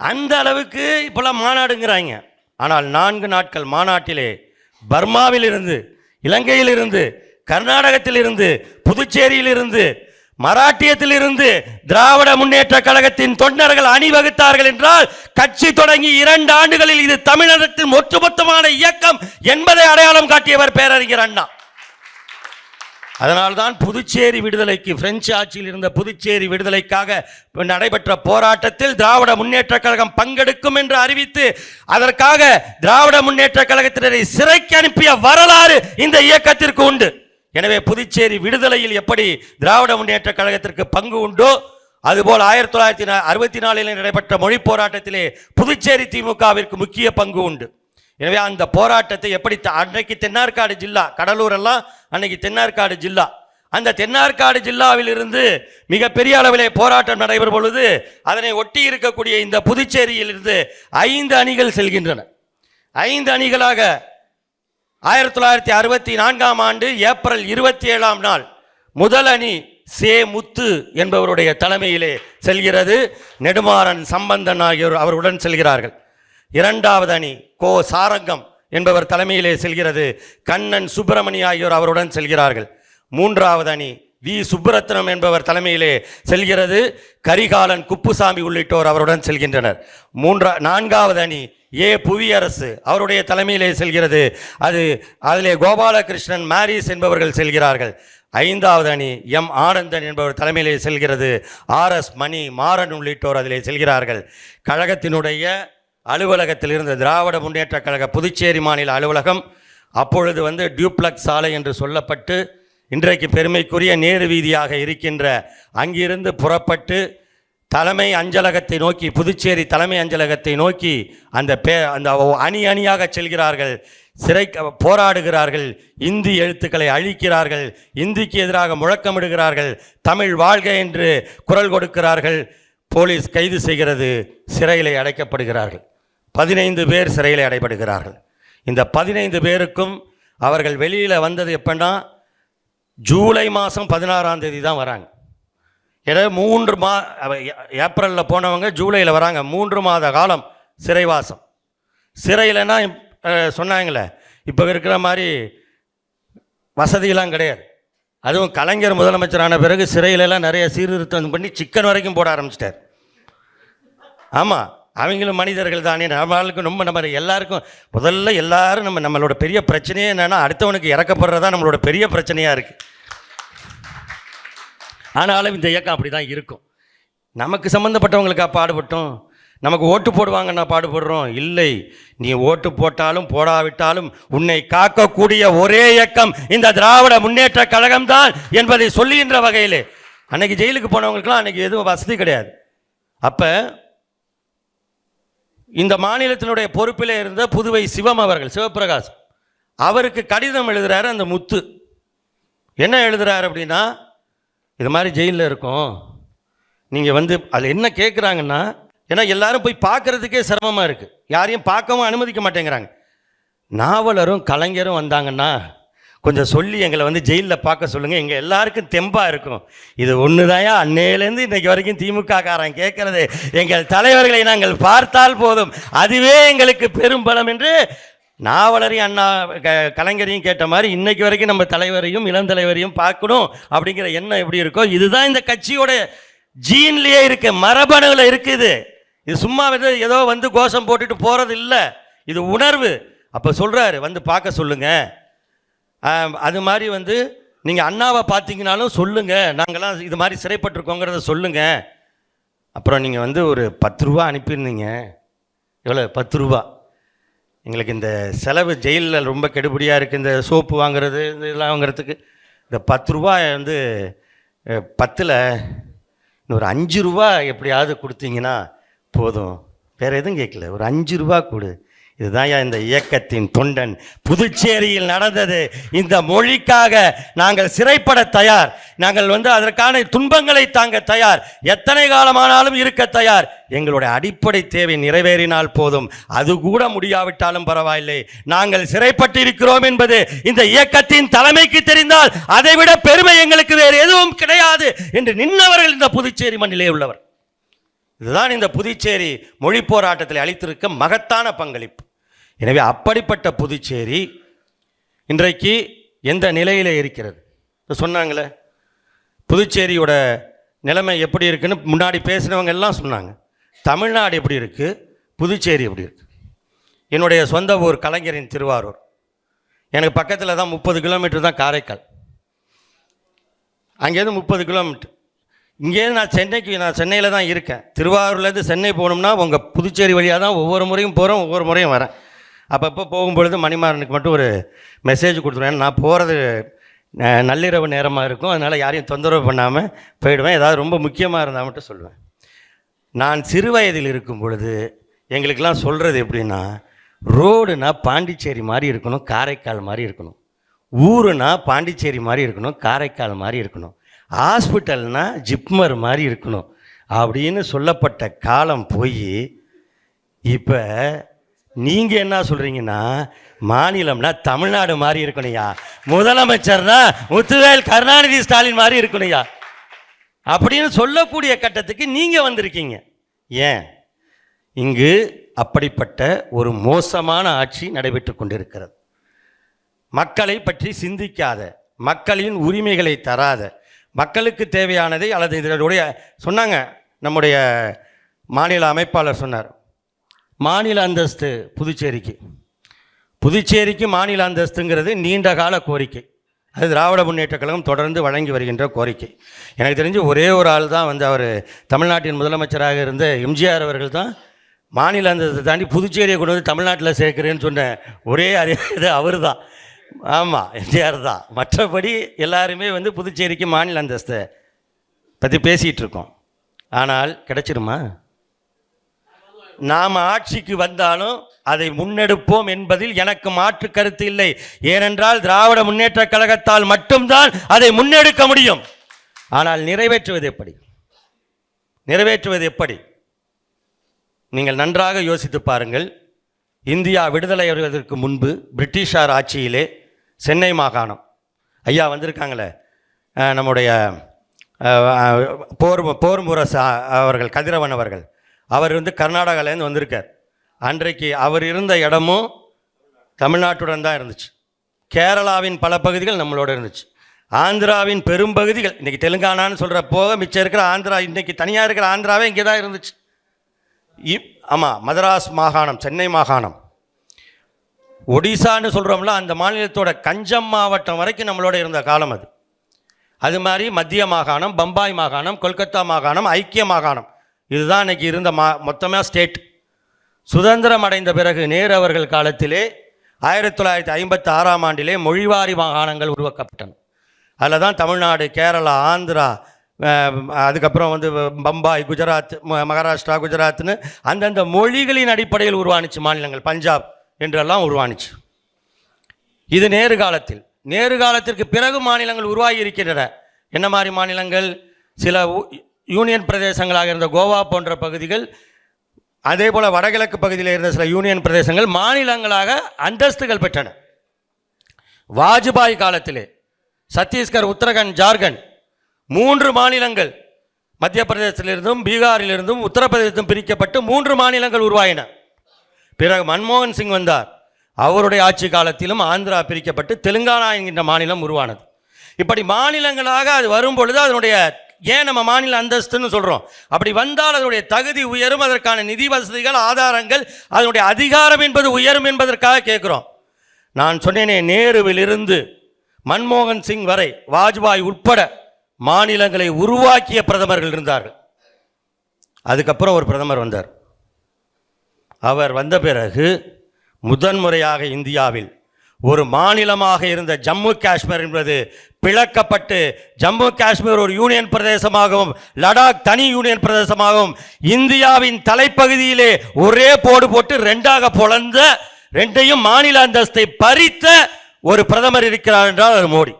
அந்த அளவுக்கு இப்போல்லாம் மாநாடுங்கிறாங்க. ஆனால் 4 நாட்கள் மாநாட்டிலே பர்மாவிலிருந்து, இலங்கையிலிருந்து, கர்நாடகத்திலிருந்து, புதுச்சேரியிலிருந்து, மராட்டியத்திலிருந்து திராவிட முன்னேற்ற கழகத்தின் தொண்டர்கள் அணிவகுத்தார்கள் என்றால் கட்சி தொடங்கி 2 ஆண்டுகளில் இது தமிழகத்தின் ஒட்டுமொத்தமான இயக்கம் என்பதை அடையாளம் காட்டியவர் பேரறிஞர் அண்ணா. அதனால்தான் புதுச்சேரி விடுதலைக்கு, பிரெஞ்சு ஆட்சியில் இருந்த புதுச்சேரி விடுதலைக்காக நடைபெற்ற போராட்டத்தில் திராவிட முன்னேற்ற கழகம் பங்கெடுக்கும் என்று அறிவித்து அதற்காக திராவிட முன்னேற்ற கழகத்தினரை சிறைக்கு அனுப்பிய வரலாறு இந்த இயக்கத்திற்கு உண்டு. எனவே புதுச்சேரி விடுதலையில் எப்படி திராவிட முன்னேற்ற கழகத்திற்கு பங்கு உண்டோ அதுபோல் 1964 நடைபெற்ற மொழி போராட்டத்திலே புதுச்சேரி திமுகவிற்கு முக்கிய பங்கு உண்டு. எனவே அந்த போராட்டத்தை எப்படி, அன்னைக்கு தென்னார்காடு ஜில்லா, கடலூர் எல்லாம் அன்னைக்கு தென்னார்காடு ஜில்லா, அந்த தென்னார்காடு ஜில்லாவில் இருந்து மிகப்பெரிய அளவிலே போராட்டம் நடைபெறும் பொழுது அதனை ஒட்டி இருக்கக்கூடிய இந்த புதுச்சேரியில் இருந்து 5 அணிகள் செல்கின்றன. 5 அணிகளாக 1964 ஆண்டு ஏப்ரல் 27 முதல் அணி சே முத்து என்பவருடைய தலைமையிலே செல்கிறது. நெடுமாறன், சம்பந்தன் ஆகியோர் அவருடன் செல்கிறார்கள். 2வது அணி கோ சாரங்கம் என்பவர் தலைமையிலே செல்கிறது. கண்ணன், சுப்பிரமணி ஆகியோர் அவருடன் செல்கிறார்கள். 3வது அணி வி சுப்புரத்னம் என்பவர் தலைமையிலே செல்கிறது. கரிகாலன், குப்புசாமி உள்ளிட்டோர் அவருடன் செல்கின்றனர். 4வது அணி ஏ புவியரசு அவருடைய தலைமையிலே செல்கிறது. அதிலே கோபாலகிருஷ்ணன், மாரிஸ் என்பவர்கள் செல்கிறார்கள். 5வது அணி எம் ஆனந்தன் என்பவர் தலைமையிலே செல்கிறது. RS மணி, மாறன் உள்ளிட்டோர் அதிலே செல்கிறார்கள். கழகத்தினுடைய அலுவலகத்தில் இருந்த திராவிட முன்னேற்ற கழக புதுச்சேரி மாநில அலுவலகம் அப்பொழுது டியூப்ளக்ஸ் சாலை என்று சொல்லப்பட்டு இன்றைக்கு பெருமைக்குரிய நேரு வீதியாக இருக்கின்ற அங்கிருந்து புறப்பட்டு தலைமை அஞ்சலகத்தை நோக்கி, புதுச்சேரி தலைமை அஞ்சலகத்தை நோக்கி அந்த அணி அணியாக செல்கிறார்கள், போராடுகிறார்கள், இந்தி எழுத்துக்களை அழிக்கிறார்கள், இந்திக்கு எதிராக முழக்கமிடுகிறார்கள், தமிழ் வாழ்க என்று குரல் கொடுக்கிறார்கள். போலீஸ் கைது செய்கிறது, சிறையில் அடைக்கப்படுகிறார்கள். 15 பேர் சிறையில் அடைபடுகிறார்கள். இந்த 15 பேருக்கும் அவர்கள் வெளியில் வந்தது எப்படின்னா ஜூலை மாதம் 16ஆம் தேதி தான் வராங்க. ஏன்னா ஏப்ரலில் போனவங்க ஜூலையில் வராங்க. 3 மாத காலம் சிறைவாசம். சிறையில்னா சொன்னாங்களே இப்போ இருக்கிற மாதிரி வசதியெல்லாம் கிடையாது. அதுவும் கலைஞர் முதலமைச்சரான பிறகு சிறையிலலாம் நிறைய சீர்திருத்தம் பண்ணி சிக்கன் வரைக்கும் போட ஆரம்பிச்சிட்டார். ஆமாம், அவங்களும் மனிதர்கள் தானே. நம்மளுக்கு நம்ம எல்லாருக்கும் முதல்ல எல்லாரும் நம்மளோட பெரிய பிரச்சனையே என்னென்னா அடுத்தவனுக்கு இறக்கப்படுறதா நம்மளோட பெரிய பிரச்சனையாக இருக்குது. ஆனாலும் இந்த இயக்கம் அப்படி தான் இருக்கும். நமக்கு சம்மந்தப்பட்டவங்களுக்கா பாடுபட்டோம்? நமக்கு ஓட்டு போடுவாங்கன்னா பாடுபடுறோம்? இல்லை, நீ ஓட்டு போட்டாலும் போடாவிட்டாலும் உன்னை காக்கக்கூடிய ஒரே இயக்கம் இந்த திராவிட முன்னேற்ற கழகம் தான் என்பதை சொல்லுகின்ற வகையில் அன்னைக்கு ஜெயிலுக்கு போனவங்களுக்குலாம் அன்னைக்கு எதுவும் வசதி கிடையாது. அப்போ இந்த மாநிலத்தினுடைய பொறுப்பில் இருந்த புதுவை சிவம் அவர்கள், சிவபிரகாஷ், அவருக்கு கடிதம் எழுதுகிறாரு அந்த முத்து. என்ன எழுதுகிறார் அப்படின்னா, இது மாதிரி ஜெயிலில் இருக்கும், நீங்கள் அதில் என்ன கேட்குறாங்கன்னா, ஏன்னா எல்லாரும் போய் பார்க்குறதுக்கே சிரமமாக இருக்குது, யாரையும் பார்க்கவும் அனுமதிக்க மாட்டேங்கிறாங்க. நாவலரும் கலைஞரும் வந்தாங்கன்னா கொஞ்சம் சொல்லி எங்களை ஜெயிலில் பார்க்க சொல்லுங்கள், எங்கள் எல்லாருக்கும் தெம்பாக இருக்கும். இது ஒன்று தாயா அன்னையிலேருந்து இன்றைக்கு வரைக்கும் திமுக காரன் கேட்குறது, எங்கள் தலைவர்களை நாங்கள் பார்த்தால் போதும், அதுவே எங்களுக்கு பெரும் பலம் என்று நாவலரையும் அண்ணா கலைஞரையும் கேட்ட மாதிரி இன்னைக்கு வரைக்கும் நம்ம தலைவரையும் இளம் தலைவரையும் பார்க்கணும் அப்படிங்கிற எண்ணம் எப்படி இருக்கோ, இதுதான் இந்த கட்சியோட ஜீன்லேயே இருக்கு, மரபணுவில் இருக்குது. இது சும்மா ஏதோ கோஷம் போட்டுட்டு போகிறது இல்லை, இது உணர்வு. அப்போ சொல்கிறாரு பார்க்க சொல்லுங்க. அது மாதிரி நீங்கள் அண்ணாவை பார்த்தீங்கனாலும் சொல்லுங்கள், நாங்களாம் இது மாதிரி சிறைப்பட்டிருக்கோங்கிறத சொல்லுங்கள். அப்புறம் நீங்கள் ஒரு 10 ரூபா அனுப்பியிருந்தீங்க. எவ்வளோ? 10 ரூபா. எங்களுக்கு இந்த செலவு ஜெயிலில் ரொம்ப கெடுபடியாக இருக்குது, இந்த சோப்பு வாங்குறது இதெல்லாம் வாங்குறதுக்கு. இந்த 10 ரூபா 10ல் இன்னொரு 5 ரூபா எப்படியாவது கொடுத்தீங்கன்னா போதும், வேறு எதுவும் கேட்கல, ஒரு 5 ரூபா கொடு. இதுதான் இந்த இயக்கத்தின் தொண்டன். புதுச்சேரியில் நடந்தது. இந்த மொழிக்காக நாங்கள் சிறைப்பட தயார், நாங்கள் அதற்கான துன்பங்களை தாங்க தயார், எத்தனை காலமானாலும் இருக்க தயார். எங்களுடைய அடிப்படை தேவை நிறைவேறினால் போதும், அது கூட முடியாவிட்டாலும் பரவாயில்லை, நாங்கள் சிறைப்பட்டு இருக்கிறோம் என்பது இந்த இயக்கத்தின் தலைமைக்கு தெரிந்தால் அதைவிட பெருமை எங்களுக்கு வேறு எதுவும் கிடையாது என்று நின்றவர்கள் இந்த புதுச்சேரி மண்ணிலே உள்ளவர். இதுதான் இந்த புதுச்சேரி மொழி போராட்டத்தில் அளித்திருக்க மகத்தான பங்களிப்பு. எனவே அப்படிப்பட்ட புதுச்சேரி இன்றைக்கு எந்த நிலையில் இருக்கிறது சொன்னாங்களே, புதுச்சேரியோட நிலைமை எப்படி இருக்குன்னு முன்னாடி பேசினவங்க எல்லாம் சொன்னாங்க. தமிழ்நாடு எப்படி இருக்குது, புதுச்சேரி எப்படி இருக்குது. என்னுடைய சொந்த ஊர் கலைஞரின் திருவாரூர், எனக்கு பக்கத்தில் தான் 30 கிலோமீட்டர் தான் காரைக்கால், அங்கேருந்து 30 கிலோமீட்டர். இங்கேருந்து நான் சென்னையில் தான் இருக்கேன். திருவாரூர்லேருந்து சென்னை போகணும்னா உங்கள் புதுச்சேரி வழியாக தான் ஒவ்வொரு முறையும் போகிறோம், ஒவ்வொரு முறையும் வரேன். அப்பப்போ போகும்பொழுது மணிமாறனுக்கு மட்டும் ஒரு மெசேஜ் கொடுத்துருவேன். நான் போகிறது நள்ளிரவு நேரமாக இருக்கும், அதனால் யாரையும் தொந்தரவு பண்ணாமல் போயிடுவேன். ஏதாவது ரொம்ப முக்கியமாக இருந்தால் மட்டும் சொல்லுவேன். நான் சிறு வயதில் இருக்கும் பொழுது எங்களுக்கெல்லாம் சொல்கிறது எப்படின்னா, ரோடுனா பாண்டிச்சேரி மாதிரி இருக்கணும், காரைக்கால் மாதிரி இருக்கணும், ஊருனா பாண்டிச்சேரி மாதிரி இருக்கணும், காரைக்கால் மாதிரி இருக்கணும், ஹாஸ்பிட்டல்னா ஜிப்மர் மாதிரி இருக்கணும் அப்படின்னு சொல்லப்பட்ட காலம் போய் இப்போ நீங்கள் என்ன சொல்கிறீங்கன்னா, மாநிலம்னா தமிழ்நாடு மாதிரி இருக்கணும்யா, முதலமைச்சர்னா முத்துவேல் கருணாநிதி ஸ்டாலின் மாதிரி இருக்கணும்யா அப்படின்னு சொல்லக்கூடிய கட்டத்துக்கு நீங்கள் வந்திருக்கீங்க. ஏன்? இங்கு அப்படிப்பட்ட ஒரு மோசமான ஆட்சி நடைபெற்று கொண்டிருக்கிறது. மக்களை பற்றி சிந்திக்காத, மக்களின் உரிமைகளை தராத, மக்களுக்கு தேவையானதை அல்லது இதனுடைய சொன்னாங்க. நம்முடைய மாநில அமைப்பாளர் சொன்னார், மாநில அந்தஸ்து புதுச்சேரிக்கு மாநில அந்தஸ்துங்கிறது நீண்ட கால கோரிக்கை. அது திராவிட முன்னேற்ற கழகம் தொடர்ந்து வழங்கி வருகின்ற கோரிக்கை. எனக்கு தெரிஞ்சு ஒரே ஒரு ஆள் தான் அவர் தமிழ்நாட்டின் முதலமைச்சராக இருந்த எம்ஜிஆர் அவர்கள் தான் மாநில அந்தஸ்தை தாண்டி புதுச்சேரியை கொண்டு தமிழ்நாட்டில் சேர்க்கிறேன்னு சொன்ன ஒரே அறிவு அவர் தான். ஆமாம், எம்ஜிஆர் தான். மற்றபடி எல்லாருமே வந்து புதுச்சேரிக்கு மாநில அந்தஸ்தை பற்றி பேசிகிட்டு இருக்கோம். ஆனால் கிடைச்சிருமா? நாம் ஆட்சிக்கு வந்தாலும் அதை முன்னெடுப்போம் என்பதில் எனக்கு மாற்று கருத்து இல்லை. ஏனென்றால் திராவிட முன்னேற்ற கழகத்தால் மட்டும்தான் அதை முன்னெடுக்க முடியும். ஆனால் நிறைவேற்றுவது எப்படி? நிறைவேற்றுவது எப்படி? நீங்கள் நன்றாக யோசித்து பாருங்கள். இந்தியா விடுதலை அடைவதற்கு முன்பு பிரிட்டிஷார் ஆட்சியிலே சென்னை மாகாணம், ஐயா வந்திருக்காங்களே நம்முடைய போர் முரசு அவர்கள், கதிரவன் அவர்கள், அவர் வந்து கர்நாடகாலேருந்து வந்திருக்கார். அன்றைக்கு அவர் இருந்த இடமும் தமிழ்நாட்டுடன் தான் இருந்துச்சு. கேரளாவின் பல பகுதிகள் நம்மளோட இருந்துச்சு. ஆந்திராவின் பெரும்பகுதிகள், இன்றைக்கி தெலுங்கானான்னு சொல்கிற போக மிச்சம் இருக்கிற ஆந்திரா, இன்றைக்கி தனியாக இருக்கிற ஆந்திராவே இங்கே தான் இருந்துச்சு. ஆமாம், மதராஸ் மாகாணம், சென்னை மாகாணம், ஒடிசான்னு சொல்கிறோம்ல, அந்த மாநிலத்தோட கஞ்சம் மாவட்டம் வரைக்கும் நம்மளோட இருந்த காலம் அது. அது மாதிரி மத்திய மாகாணம், பம்பாய் மாகாணம், கொல்கத்தா மாகாணம், ஐக்கிய மாகாணம், இதுதான் இன்றைக்கி இருந்த மொத்தமாக ஸ்டேட். சுதந்திரம் அடைந்த பிறகு நேரு அவர்கள் காலத்திலே 1956ஆம் ஆண்டிலே மொழிவாரி மாகாணங்கள் உருவாக்கப்பட்டன. அதில் தான் தமிழ்நாடு, கேரளா, ஆந்திரா, அதுக்கப்புறம் வந்து பம்பாய், குஜராத், மகாராஷ்டிரா, குஜராத்னு அந்தந்த மொழிகளின் அடிப்படையில் உருவானிச்சு மாநிலங்கள், பஞ்சாப் என்றெல்லாம் உருவானிச்சு. இது நேரு காலத்தில். நேரு காலத்திற்கு பிறகு மாநிலங்கள் உருவாகி இருக்கின்றன. என்ன மாதிரி மாநிலங்கள்? சில யூனியன் பிரதேசங்களாக இருந்த கோவா போன்ற பகுதிகள், அதே போல் வடகிழக்கு பகுதியில் இருந்த சில யூனியன் பிரதேசங்கள் மாநிலங்களாக அந்தஸ்துகள் பெற்றன. வாஜ்பாய் காலத்திலே சத்தீஸ்கர், உத்தரகண்ட், ஜார்க்கண்ட் 3 மாநிலங்கள், மத்திய பிரதேசத்திலிருந்தும் பீகாரிலிருந்தும் உத்தரப்பிரதேசத்தும் பிரிக்கப்பட்டு 3 மாநிலங்கள் உருவாயின. பிறகு மன்மோகன் சிங் வந்தார். அவருடைய ஆட்சி காலத்திலும் ஆந்திரா பிரிக்கப்பட்டு தெலுங்கானா என்கின்ற மாநிலம் உருவானது. இப்படி மாநிலங்களாக அது வரும்பொழுது அதனுடைய, ஏன் நம்ம மாநில அந்தஸ்துன்னு சொல்கிறோம், அப்படி வந்தால் அதனுடைய தகுதி உயரும், அதற்கான நிதி வசதிகள், ஆதாரங்கள், அதனுடைய அதிகாரம் என்பது உயரும் என்பதற்காக கேட்குறோம். நான் சொன்னேனே, நேருவிலிருந்து மன்மோகன் சிங் வரை, வாஜ்பாய் உட்பட மாநிலங்களை உருவாக்கிய பிரதமர்கள் இருந்தார்கள். அதுக்கப்புறம் ஒரு பிரதமர் வந்தார். அவர் வந்த பிறகு முதன்முறையாக இந்தியாவில் ஒரு மாநிலமாக இருந்த ஜம்மு காஷ்மீர் என்பது பிளக்கப்பட்டு ஜம்மு காஷ்மீர் ஒரு யூனியன் பிரதேசமாகவும் லடாக் தனி யூனியன் பிரதேசமாகவும் இந்தியாவின் தலைப்பகுதியிலே ஒரே போடு போட்டு 2ஆக பொளந்த, 2ஐயும் மாநில அந்தஸ்தை பறித்த ஒரு பிரதமர் இருக்கிறார் என்றால் அது மோடி.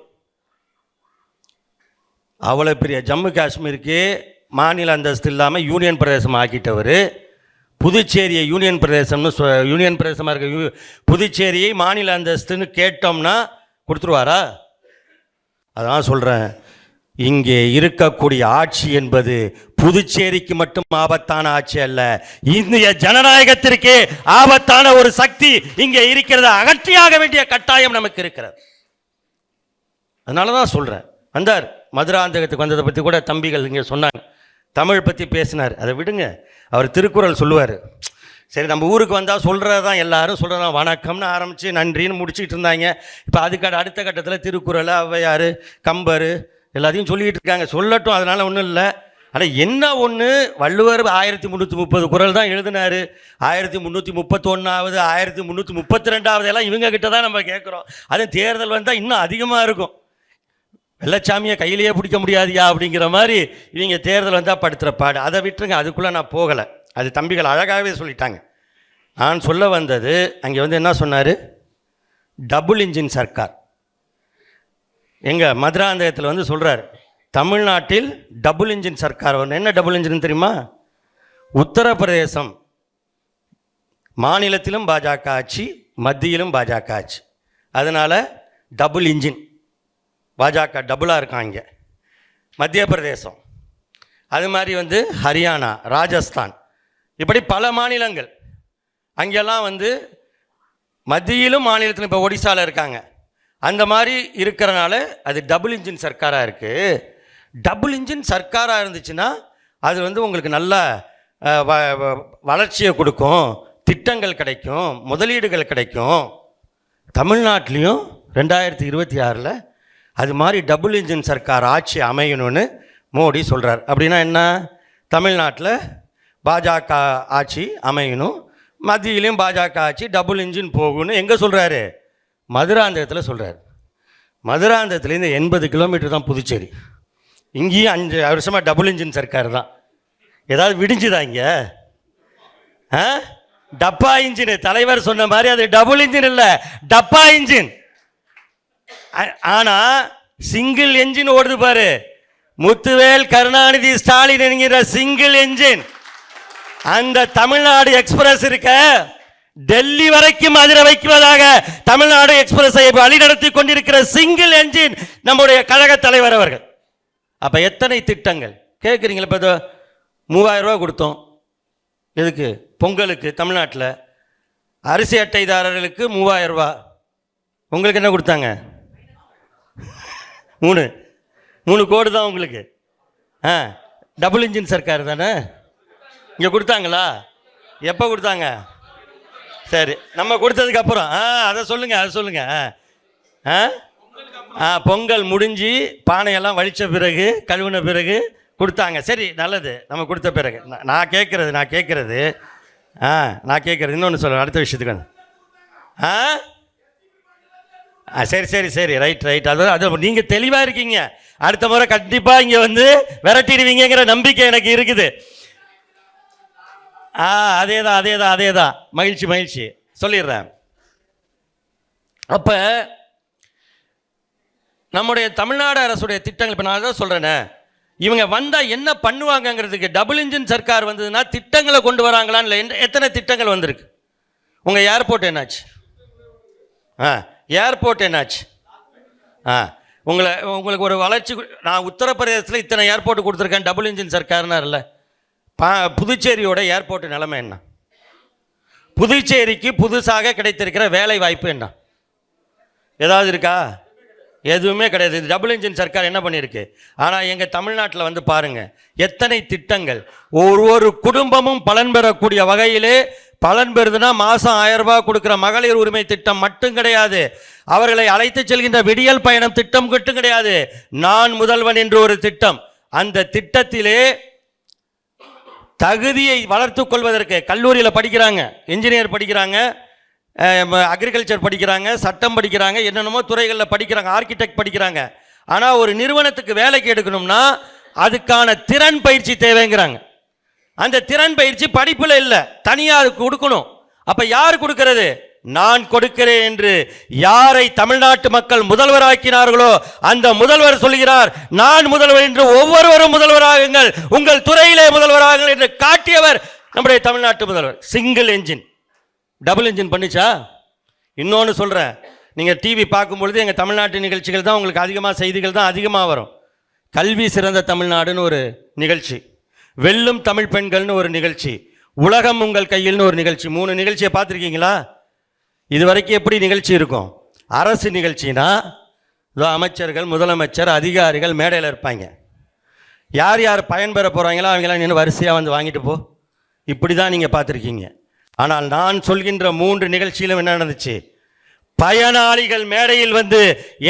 அவ்வளோ பெரிய ஜம்மு காஷ்மீருக்கு மாநில அந்தஸ்து இல்லாமல் யூனியன் பிரதேசம் ஆக்கிட்டவர். புதுச்சேரியை யூனியன் பிரதேசம்னு யூனியன் பிரதேசமாக இருக்க புதுச்சேரியை மாநில அந்தஸ்துன்னு கேட்டோம்னா கொடுத்துருவாரா? அதான் சொல்கிறேன், இங்கே இருக்கக்கூடிய ஆட்சி என்பது புதுச்சேரிக்கு மட்டும் ஆபத்தான ஆட்சி அல்ல, இந்திய ஜனநாயகத்திற்கே ஆபத்தான ஒரு சக்தி இங்கே இருக்கிறது. அகற்றியாக வேண்டிய கட்டாயம் நமக்கு இருக்கிறது. அதனால தான் சொல்கிறேன். வந்தார், மதுராந்தகத்துக்கு வந்ததை பற்றி கூட தம்பிகள் இங்கே சொன்னாங்க, தமிழ் பற்றி பேசினார். அதை விடுங்க, அவர் திருக்குறள் சொல்லுவார். சரி, நம்ம ஊருக்கு வந்தால் சொல்கிறது தான், எல்லாரும் சொல்கிறதான் வணக்கம்னு ஆரம்பித்து நன்றின்னு முடிச்சுக்கிட்டு இருந்தாங்க. இப்போ அதுக்கு அடுத்த கட்டத்தில் திருக்குறள், ஔவையார், கம்பர் எல்லாத்தையும் சொல்லிக்கிட்டு இருக்காங்க. சொல்லட்டும், அதனால் ஒன்றும் இல்லை. ஆனால் என்ன ஒன்று, வள்ளுவர் 1330 குறள் தான் எழுதினார். 1331வது 1332வது எல்லாம் இவங்க கிட்ட தான் நம்ம கேட்குறோம். அதுவும் தேர்தல் வந்தால் இன்னும் அதிகமாக இருக்கும். வெள்ளச்சாமியை கையிலேயே பிடிக்க முடியாதியா அப்படிங்கிற மாதிரி இவங்க தேர்தல் வந்தால் படுத்துகிற பாடு. அதை விட்டுருங்க, அதுக்குள்ளே நான் போகலை. அது தம்பிகள் அழகாகவே சொல்லிட்டாங்க. நான் சொல்ல வந்தது, அங்கே வந்து என்ன சொன்னார், டபுள் இன்ஜின் சர்க்கார். எங்கள் மதுராந்தகத்தில் வந்து சொல்கிறார், தமிழ்நாட்டில் டபுள் இன்ஜின் சர்க்கார் வரணும். என்ன டபுள் இன்ஜின் தெரியுமா? உத்தரப்பிரதேசம் மாநிலத்திலும் பாஜக ஆட்சி, மத்தியிலும் பாஜக ஆட்சி. அதனால் டபுள் இன்ஜின், பாஜக டபுளாக இருக்காங்க. மத்திய பிரதேசம், அது மாதிரி வந்து ஹரியானா, ராஜஸ்தான், இப்படி பல மாநிலங்கள். அங்கெல்லாம் வந்து மத்தியிலும் மாநிலத்திலும், இப்போ ஒடிசாவில் இருக்காங்க. அந்த மாதிரி இருக்கிறனால அது டபுள் இன்ஜின் சர்க்காராக இருக்குது. டபுள் இன்ஜின் சர்க்காராக இருந்துச்சுன்னா அது வந்து உங்களுக்கு நல்ல வளர்ச்சியை கொடுக்கும், திட்டங்கள் கிடைக்கும், முதலீடுகள் கிடைக்கும். தமிழ்நாட்டிலையும் 2026 அது மாதிரி டபுள் இன்ஜின் சர்க்கார் ஆட்சி அமையணும்னு மோடி சொல்கிறார். அப்படின்னா என்ன? தமிழ்நாட்டில் பாஜக ஆட்சி அமையணும், மத்தியிலையும் பாஜக ஆட்சி, டபுள் இன்ஜின் போகணும்னு எங்கே சொல்கிறாரு? மதுராந்தகத்தில் சொல்கிறார். மதுராந்தகத்துலேருந்து 80 கிலோமீட்டர் தான் புதுச்சேரி. இங்கேயும் 5 வருஷமாக டபுள் இன்ஜின் சர்க்கார் தான். ஏதாவது விடிஞ்சுதா இங்கே? டப்பா இன்ஜின். தலைவர் சொன்ன மாதிரி அது டபுள் இன்ஜின் இல்லை, டப்பா இன்ஜின். ஆனால் சிங்கிள் என்ஜின் ஓடுது பாரு. முத்துவேல் கருணாநிதி ஸ்டாலின் என்கிற சிங்கிள் என்ஜின். அந்த தமிழ்நாடு எக்ஸ்பிரஸ் இருக்க, டெல்லி வரைக்கும் மதுரை வைக்குவதாக தமிழ்நாடு எக்ஸ்பிரஸை வழிநடத்தி கொண்டிருக்கிற சிங்கிள் என்ஜின் நம்முடைய கழக தலைவர் அவர்கள். அப்ப எத்தனை திட்டங்கள் கேட்குறீங்களா? இப்போ 3000 ரூபா கொடுத்தோம். எதுக்கு? பொங்கலுக்கு. தமிழ்நாட்டில் அரிசி அட்டைதாரர்களுக்கு 3000 ரூபா. உங்களுக்கு என்ன கொடுத்தாங்க? 3 கோடி தான் உங்களுக்கு. டபுள் இன்ஜின் சர்க்கார் தானே. இங்கே கொடுத்தாங்களா? எப்போ கொடுத்தாங்க? சரி, நம்ம கொடுத்ததுக்கு அப்புறம் அதை சொல்லுங்க, அதை சொல்லுங்க. பொங்கல் முடிஞ்சு பானையெல்லாம் வலித்த பிறகு, கழுவின பிறகு கொடுத்தாங்க. சரி, நல்லது. நம்ம கொடுத்த பிறகு நான் கேட்குறது இன்னொன்று சொல்கிறேன். அடுத்த விஷயத்துக்கு வந்து சரி ரைட். அது நீங்கள் தெளிவாக இருக்கீங்க. அடுத்த முறை கண்டிப்பாக இங்கே வந்து விரட்டிடுவீங்கிற நம்பிக்கை எனக்கு இருக்குது. அதேதான். மகிழ்ச்சி சொல்லிடுறேன். அப்போ நம்முடைய தமிழ்நாடு அரசுடைய திட்டங்கள், இப்போ நான் தான் சொல்கிறேனே, இவங்க வந்தால் என்ன பண்ணுவாங்கங்கிறதுக்கு டபுள் இன்ஜின் சர்க்கார் வந்ததுன்னா திட்டங்களை கொண்டு வராங்களான்னு இல்லை. எத்தனை திட்டங்கள் வந்திருக்கு? உங்கள் ஏர்போர்ட் என்னாச்சு? ஏர்போர்ட் என்னாச்சு? உங்களுக்கு ஒரு வளர்ச்சி. நான் உத்தரப்பிரதேசத்தில் இத்தனை ஏர்போர்ட் கொடுத்துருக்கேன், டபுள் இன்ஜின் சர்க்கார்னா இல்லை. புதுச்சேரியோட ஏர்போர்ட் நிலைமை என்ன? புதுச்சேரிக்கு புதுசாக கிடைத்திருக்கிற வேலை வாய்ப்பு என்ன? ஏதாவது இருக்கா? எதுவுமே கிடையாது. டபுள் இன்ஜின் சர்க்கார் என்ன பண்ணியிருக்கு? ஆனால் எங்கள் தமிழ்நாட்டில் வந்து பாருங்கள், எத்தனை திட்டங்கள். ஒவ்வொரு குடும்பமும் பலன் பெறக்கூடிய வகையிலே பலன் பெறுதுன்னா மாதம் 1000 ரூபாய் கொடுக்குற மகளிர் உரிமை திட்டம் மட்டும் கிடையாது. அவர்களை அழைத்து செல்கின்ற விடியல் பயணம் திட்டம் மட்டும் கிடையாது. நான் முதல்வன் என்று ஒரு திட்டம். அந்த திட்டத்திலே தகுதியை வளர்த்து கொள்வதற்கு கல்லூரியில் படிக்கிறாங்க, இன்ஜினியர் படிக்கிறாங்க, அக்ரிகல்ச்சர் படிக்கிறாங்க, சட்டம் படிக்கிறாங்க, என்னென்னமோ துறைகளில் படிக்கிறாங்க, ஆர்கிடெக்ட் படிக்கிறாங்க. ஆனால் ஒரு நிறுவனத்துக்கு வேலைக்கு எடுக்கணும்னா அதுக்கான திறன் பயிற்சி தேவைங்கிறாங்க. அந்த திறன் பயிற்சி படிப்பில் இல்லை, தனியாக கொடுக்கணும். அப்போ யார் கொடுக்கிறது? நான் கொடுக்கிறேன் என்று யாரை தமிழ்நாட்டு மக்கள் முதல்வராக்கினார்களோ அந்த முதல்வர் சொல்கிறார், நான் முதல்வர் என்று. ஒவ்வொருவரும் முதல்வராகுங்கள், உங்கள் துறையிலே முதல்வராகுங்கள் என்று காட்டியவர் நம்முடைய தமிழ்நாட்டு முதல்வர். Single engine. டபுள் என்ஜின் பண்ணிச்சா? இன்னொன்று சொல்கிறேன், நீங்கள் டிவி பார்க்கும்பொழுது எங்கள் தமிழ்நாட்டு நிகழ்ச்சிகள் தான் உங்களுக்கு அதிகமாக, செய்திகள் தான் அதிகமாக வரும். கல்வி சிறந்த தமிழ்நாடுன்னு ஒரு நிகழ்ச்சி, வெல்லும் தமிழ் பெண்கள்னு ஒரு நிகழ்ச்சி, உலகம் உங்கள் கையில்னு ஒரு நிகழ்ச்சி. 3 நிகழ்ச்சியை பார்த்துருக்கீங்களா? இது வரைக்கும் எப்படி நிகழ்ச்சி இருக்கும்? அரசு நிகழ்ச்சினா அமைச்சர்கள், முதலமைச்சர், அதிகாரிகள் மேடையில் இருப்பாங்க. யார் பயன்பெற போகிறாங்களோ அவங்களாம் நின்று வரிசையாக வந்து வாங்கிட்டு போ. இப்படி தான் நீங்கள் பார்த்துருக்கீங்க. ஆனால் நான் சொல்கின்ற 3 நிகழ்ச்சியிலும் என்ன நடந்துச்சு? பயனாளிகள் மேடையில் வந்து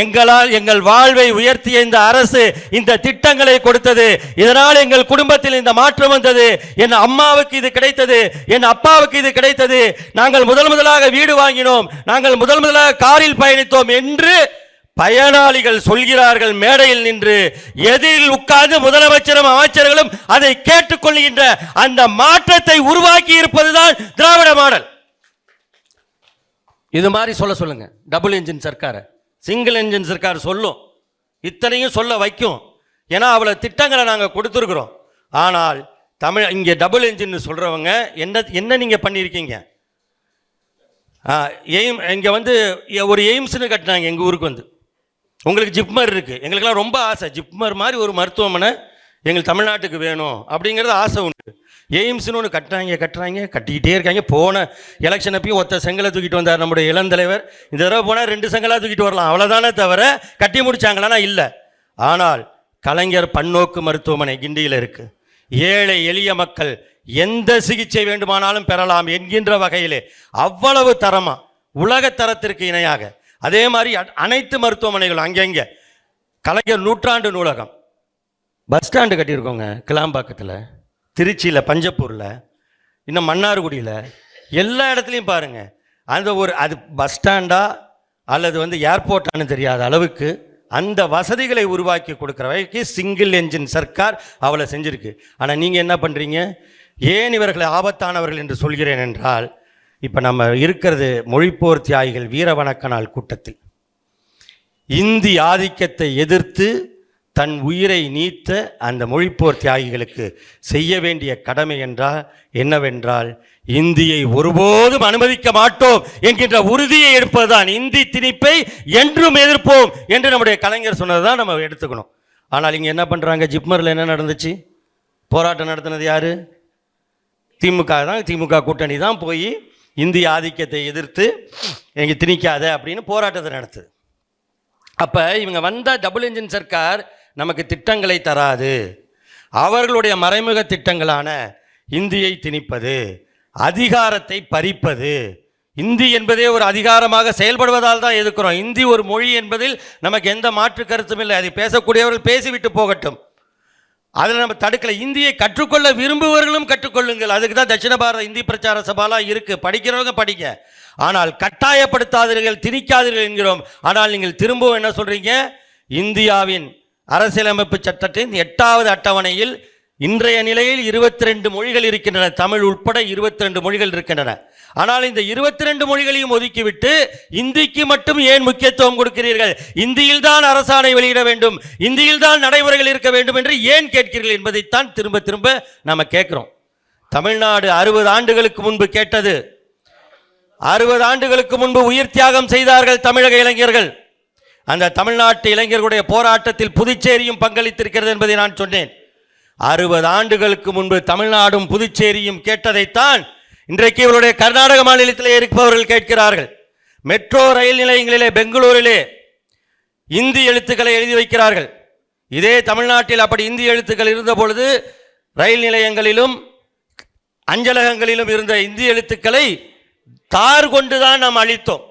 எங்களால் எங்கள் வாழ்வை உயர்த்திய இந்த அரசு இந்த திட்டங்களை கொடுத்தது, இதனால் எங்கள் குடும்பத்தில் இந்த மாற்றம் வந்தது, என் அம்மாவுக்கு இது கிடைத்தது, என் அப்பாவுக்கு இது கிடைத்தது, நாங்கள் முதலாக வீடு வாங்கினோம், நாங்கள் முதலாக காரில் பயணித்தோம் என்று பயனாளிகள் சொல்கிறார்கள் மேடையில் நின்று. எதிரில் உட்கார்ந்து முதலமைச்சரும் அமைச்சர்களும் அதை கேட்டுக்கொள்கின்ற அந்த மாற்றத்தை உருவாக்கி இருப்பதுதான் திராவிட மாடல். இது மாதிரி சொல்லுங்க. Double engine Sarkar, single engine Sarkar சொல்லும், இத்தனையும் சொல்ல வைக்கும். ஏன்னா அவ்வளோ திட்டங்களை நாங்கள் கொடுத்துருக்குறோம். ஆனால் இங்கே டபுள் இன்ஜின் சொல்கிறவங்க என்ன நீங்கள் பண்ணியிருக்கீங்க? இங்கே வந்து ஒரு எய்ம்ஸ்னு கட்டினாங்க எங்கள் ஊருக்கு வந்து. உங்களுக்கு ஜிப்மர் இருக்குது, எங்களுக்கெல்லாம் ரொம்ப ஆசை. ஜிப்மர் மாதிரி ஒரு மருத்துவமனை எங்கள் தமிழ்நாட்டுக்கு வேணும் அப்படிங்கிறது ஆசை உண்டு. எய்ம்ஸ்னு ஒன்று கட்டிக்கிட்டே இருக்காங்க. போன எலெக்ஷன் அப்பயும் ஒத்த செங்கலை தூக்கிட்டு வந்தார் நம்முடைய இளந்தலைவர். இந்த தடவை போனால் 2 செங்கலாக தூக்கிட்டு வரலாம், அவ்வளோதானே தவிர கட்டி முடிச்சாங்களான்னா இல்லை. ஆனால் கலைஞர் பன்னோக்கு மருத்துவமனை கிண்டியில் இருக்குது. ஏழை எளிய மக்கள் எந்த சிகிச்சை வேண்டுமானாலும் பெறலாம் என்கின்ற வகையிலே அவ்வளவு தரமாக, உலக தரத்திற்கு இணையாக. அதே மாதிரி அனைத்து மருத்துவமனைகளும் அங்கங்கே. கலைஞர் நூற்றாண்டு நூலகம், பஸ் ஸ்டாண்டு கட்டியிருக்கோங்க கிளாம்பாக்கத்தில், திருச்சியில், பஞ்சப்பூரில், இன்னும் மன்னார்குடியில், எல்லா இடத்துலையும் பாருங்கள். அது பஸ் ஸ்டாண்டா அல்லது ஏர்போர்ட்டானு தெரியாத அளவுக்கு அந்த வசதிகளை உருவாக்கி கொடுக்குற வரைக்கும் சிங்கிள் என்ஜின் சர்க்கார் அவளை செஞ்சுருக்கு. ஆனால் நீங்கள் என்ன பண்ணுறீங்க? ஏன் இவர்களை ஆபத்தானவர்கள் என்று சொல்கிறேன் என்றால், இப்போ நம்ம இருக்கிறது மொழிப்போர் தியாகிகள் வீர வணக்க நாள் கூட்டத்தில் இந்தி ஆதிக்கத்தை எதிர்த்து தன் உயிரை நீத்த அந்த மொழிப்போர் தியாகிகளுக்கு செய்ய வேண்டிய கடமை என்னவென்றால் இந்தியை ஒருபோதும் அனுமதிக்க மாட்டோம் என்கின்ற உறுதியை எடுப்பதுதான். இந்தி திணிப்பை என்றும் எதிர்ப்போம் என்று நம்முடைய கலைஞர் சொன்னதுதான் நம்ம எடுத்துக்கணும். ஆனால் இங்கே என்ன பண்ணுறாங்க? ஜிப்மரில் என்ன நடந்துச்சு? போராட்டம் நடத்தினது யாரு? திமுக தான். திமுக கூட்டணி தான் போய் இந்திய ஆதிக்கத்தை எதிர்த்து எங்கே திணிக்காத அப்படின்னு போராட்டத்தை நடத்துது. அப்போ இவங்க வந்தால் டபுள் என்ஜின் சர்க்கார் நமக்கு திட்டங்களை தராது. அவர்களுடைய மறைமுக திட்டங்களான இந்தியை திணிப்பது, அதிகாரத்தை பறிப்பது, இந்தி என்பதே ஒரு அதிகாரமாக செயல்படுவதால் தான் எதிர்க்கிறோம். இந்தி ஒரு மொழி என்பதில் நமக்கு எந்த மாற்று கருத்தும் இல்லை. அதை பேசக்கூடியவர்கள் பேசிவிட்டு போகட்டும், அதில் நம்ம தடுக்கலை. இந்தியை கற்றுக்கொள்ள விரும்புவர்களும் கற்றுக்கொள்ளுங்கள். அதுக்கு தான் தட்சிண பாரத இந்தி பிரச்சார சபாலாம் இருக்குது. படிக்கிறவங்க படிக்க, ஆனால் கட்டாயப்படுத்தாதீர்கள், திணிக்காதீர்கள் என்கிறோம். ஆனால் நீங்கள் திரும்பவும் என்ன சொல்கிறீங்க? இந்தியாவின் அரசியலமைப்பு சட்டத்தின் 8வது அட்டவணையில் இன்றைய நிலையில் 22 மொழிகள் இருக்கின்றன. தமிழ் உட்பட 22 மொழிகள் இருக்கின்றன. ஆனால் இந்த 22 மொழிகளையும் ஒதுக்கிவிட்டு இந்திக்கு மட்டும் ஏன் முக்கியத்துவம் கொடுக்கிறீர்கள்? இந்தியில் தான் அரசாணை வெளியிட வேண்டும், இந்தியில் தான் நடைமுறைகள் இருக்க வேண்டும் என்று ஏன் கேட்கிறீர்கள் என்பதைத்தான் திரும்ப திரும்ப நாம கேட்கிறோம். தமிழ்நாடு 60 ஆண்டுகளுக்கு முன்பு கேட்டது. 60 ஆண்டுகளுக்கு முன்பு உயிர் தியாகம் செய்தார்கள் தமிழக இளைஞர்கள். அந்த தமிழ்நாட்டு இளைஞர்களுடைய போராட்டத்தில் புதுச்சேரியும் பங்களித்திருக்கிறது என்பதை நான் சொன்னேன். 60 ஆண்டுகளுக்கு முன்பு தமிழ்நாடும் புதுச்சேரியும் கேட்டதைத்தான் இன்றைக்கு இவருடைய கர்நாடக மாநிலத்திலே இருப்பவர்கள் கேட்கிறார்கள். மெட்ரோ ரயில் நிலையங்களிலே பெங்களூரிலே இந்தி எழுத்துக்களை எழுதி வைக்கிறார்கள். இதே தமிழ்நாட்டில் அப்படி இந்தி எழுத்துக்கள் இருந்த பொழுது ரயில் நிலையங்களிலும் அஞ்சலகங்களிலும் இருந்த இந்தி எழுத்துக்களை தார் கொண்டுதான் நாம் அழித்தோம்.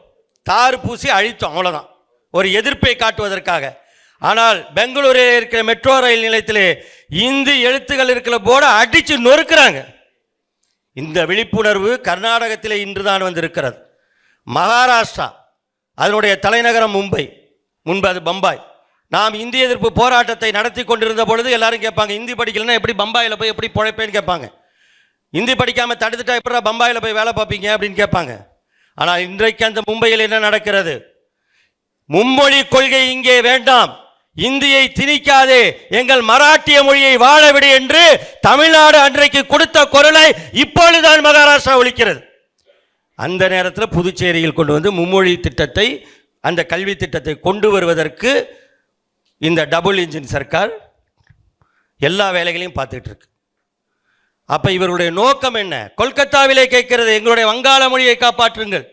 தார் பூசி அழித்தோம், அவ்வளவுதான், ஒரு எதிர்ப்பை காட்டுவதற்காக. ஆனால் பெங்களூரில் இருக்கிற மெட்ரோ ரயில் நிலையத்திலே இந்தி எழுத்துக்கள் இருக்கிற போர்டை அடித்து நொறுக்கிறாங்க. இந்த விழிப்புணர்வு கர்நாடகத்திலே இன்றுதான் வந்திருக்கிறது. மகாராஷ்டிரா, அதனுடைய தலைநகரம் மும்பை, முன்பு அது பம்பாய். நாம் இந்திய எதிர்ப்பு போராட்டத்தை நடத்தி கொண்டிருந்த பொழுது எல்லாரும் கேட்பாங்க, இந்தி படிக்கலன்னா எப்படி பம்பாயில் போய் எப்படி பிழைப்பேன்னு கேட்பாங்க. இந்தி படிக்காமல் தடுத்துட்டா எப்படி பம்பாயில் போய் வேலை பார்ப்பீங்க அப்படின்னு கேட்பாங்க. ஆனால் இன்றைக்கு அந்த மும்பையில் என்ன நடக்கிறது? மும்மொழி கொள்கை இங்கே வேண்டாம், இந்தியை திணிக்காதே, எங்கள் மராட்டிய மொழியை வாழவிடு என்று தமிழ்நாடு அன்றைக்கு கொடுத்த குரலை இப்பொழுதுதான் மகாராஷ்டிரா ஒலிக்கிறது. அந்த நேரத்தில் புதுச்சேரியில் கொண்டு வந்து மும்மொழி திட்டத்தை, அந்த கல்வி திட்டத்தை கொண்டு வருவதற்கு இந்த டபுள் இன்ஜின் சர்க்கார் எல்லா வேலைகளையும் பார்த்துட்டு இருக்கு. அப்ப இவருடைய நோக்கம் என்ன? கொல்கத்தாவிலே கேட்கிறது, எங்களுடைய வங்காள மொழியை காப்பாற்றுங்கள்,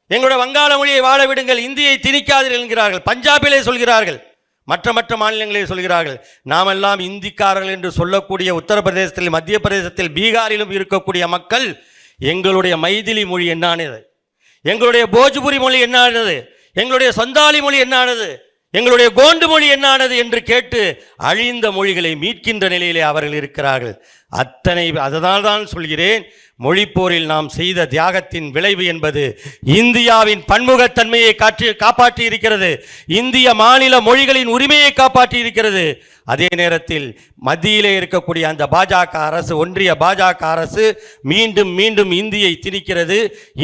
எங்களுடைய வங்காள மொழியை வாழ விடுங்கள், இந்தியை திணிக்காதீர்கள் என்கிறார்கள். பஞ்சாபிலே சொல்கிறார்கள், மற்ற மாநிலங்களே சொல்கிறார்கள். நாமெல்லாம் இந்திக்காரர்கள் என்று சொல்லக்கூடிய உத்தரப்பிரதேசத்தில், மத்திய பிரதேசத்தில், பீகாரிலும் இருக்கக்கூடிய மக்கள் எங்களுடைய மைதிலி மொழி என்னானது, எங்களுடைய போஜ்புரி மொழி என்னானது, எங்களுடைய சொந்தாலி மொழி என்னானது, எங்களுடைய கோண்டு மொழி என்னானது என்று கேட்டு அழிந்த மொழிகளை மீட்கின்ற நிலையிலே அவர்கள் இருக்கிறார்கள். அதனால் தான் சொல்கிறேன், மொழிப்போரில் நாம் செய்த தியாகத்தின் விளைவு என்பது இந்தியாவின் பன்முகத்தன்மையை காப்பாற்றி இருக்கிறது, இந்திய மாநில மொழிகளின் உரிமையை காப்பாற்றி இருக்கிறது. அதே நேரத்தில் மத்தியிலே இருக்கக்கூடிய அந்த பாஜக அரசு, ஒன்றிய பாஜக அரசு மீண்டும் மீண்டும் இந்தியை திணிக்கிறது,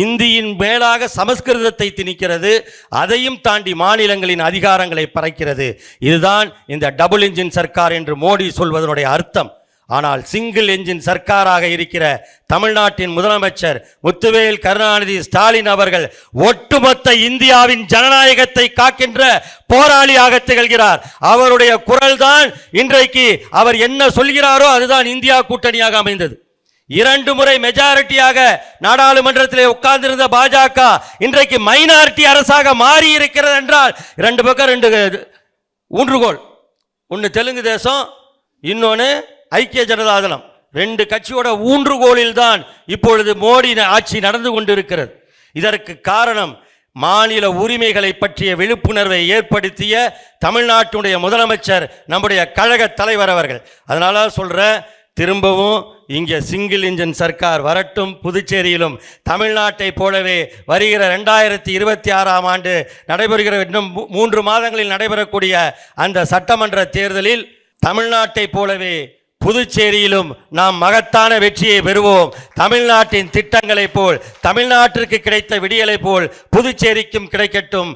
இந்தியின் மேலாக சமஸ்கிருதத்தை திணிக்கிறது, அதையும் தாண்டி மாநிலங்களின் அதிகாரங்களை பறைக்கிறது. இதுதான் இந்த டபுள் இன்ஜின் சர்க்கார் என்று மோடி சொல்வதனுடைய அர்த்தம். ஆனால் சிங்கிள் என்ஜின் சர்க்காராக இருக்கிற தமிழ்நாட்டின் முதலமைச்சர் முத்துவேல் கருணாநிதி ஸ்டாலின் அவர்கள் ஒட்டுமொத்த இந்தியாவின் ஜனநாயகத்தை காக்கின்ற போராளியாக திகழ்கிறார். அவருடைய குரல் தான் இன்றைக்கு அவர் என்ன சொல்கிறாரோ அதுதான் இந்தியா கூட்டணியாக அமைந்தது. 2 முறை மெஜாரிட்டியாக நாடாளுமன்றத்தில் உட்கார்ந்திருந்த பாஜக இன்றைக்கு மைனாரிட்டி அரசாக மாறி இருக்கிறது என்றால் 2 பக்கம் 2 ஊன்றுகோல், ஒன்று தெலுங்கு தேசம், இன்னொன்று ஐக்கிய ஜனதா தளம், 2 கட்சியோட ஊன்றுகோலில் தான் இப்பொழுது மோடி ஆட்சி நடந்து கொண்டிருக்கிறது. இதற்கு காரணம் மாநில உரிமைகளை பற்றிய விழிப்புணர்வை ஏற்படுத்திய தமிழ்நாட்டுடைய முதலமைச்சர், நம்முடைய கழக தலைவர் அவர்கள். அதனால சொல்ற, திரும்பவும் இங்கே சிங்கிள் இன்ஜின் சர்க்கார் வரட்டும். புதுச்சேரியிலும் தமிழ்நாட்டை போலவே வருகிற 2026ஆம் ஆண்டு நடைபெறுகிற இன்னும் 3 மாதங்களில் நடைபெறக்கூடிய அந்த சட்டமன்ற தேர்தலில் தமிழ்நாட்டை போலவே புதுச்சேரியிலும் நாம் மகத்தான வெற்றியை பெறுவோம். தமிழ்நாட்டின் திட்டங்களைப் போல், தமிழ்நாட்டிற்கு கிடைத்த விடியலை போல் புதுச்சேரிக்கும் கிடைக்கட்டும்.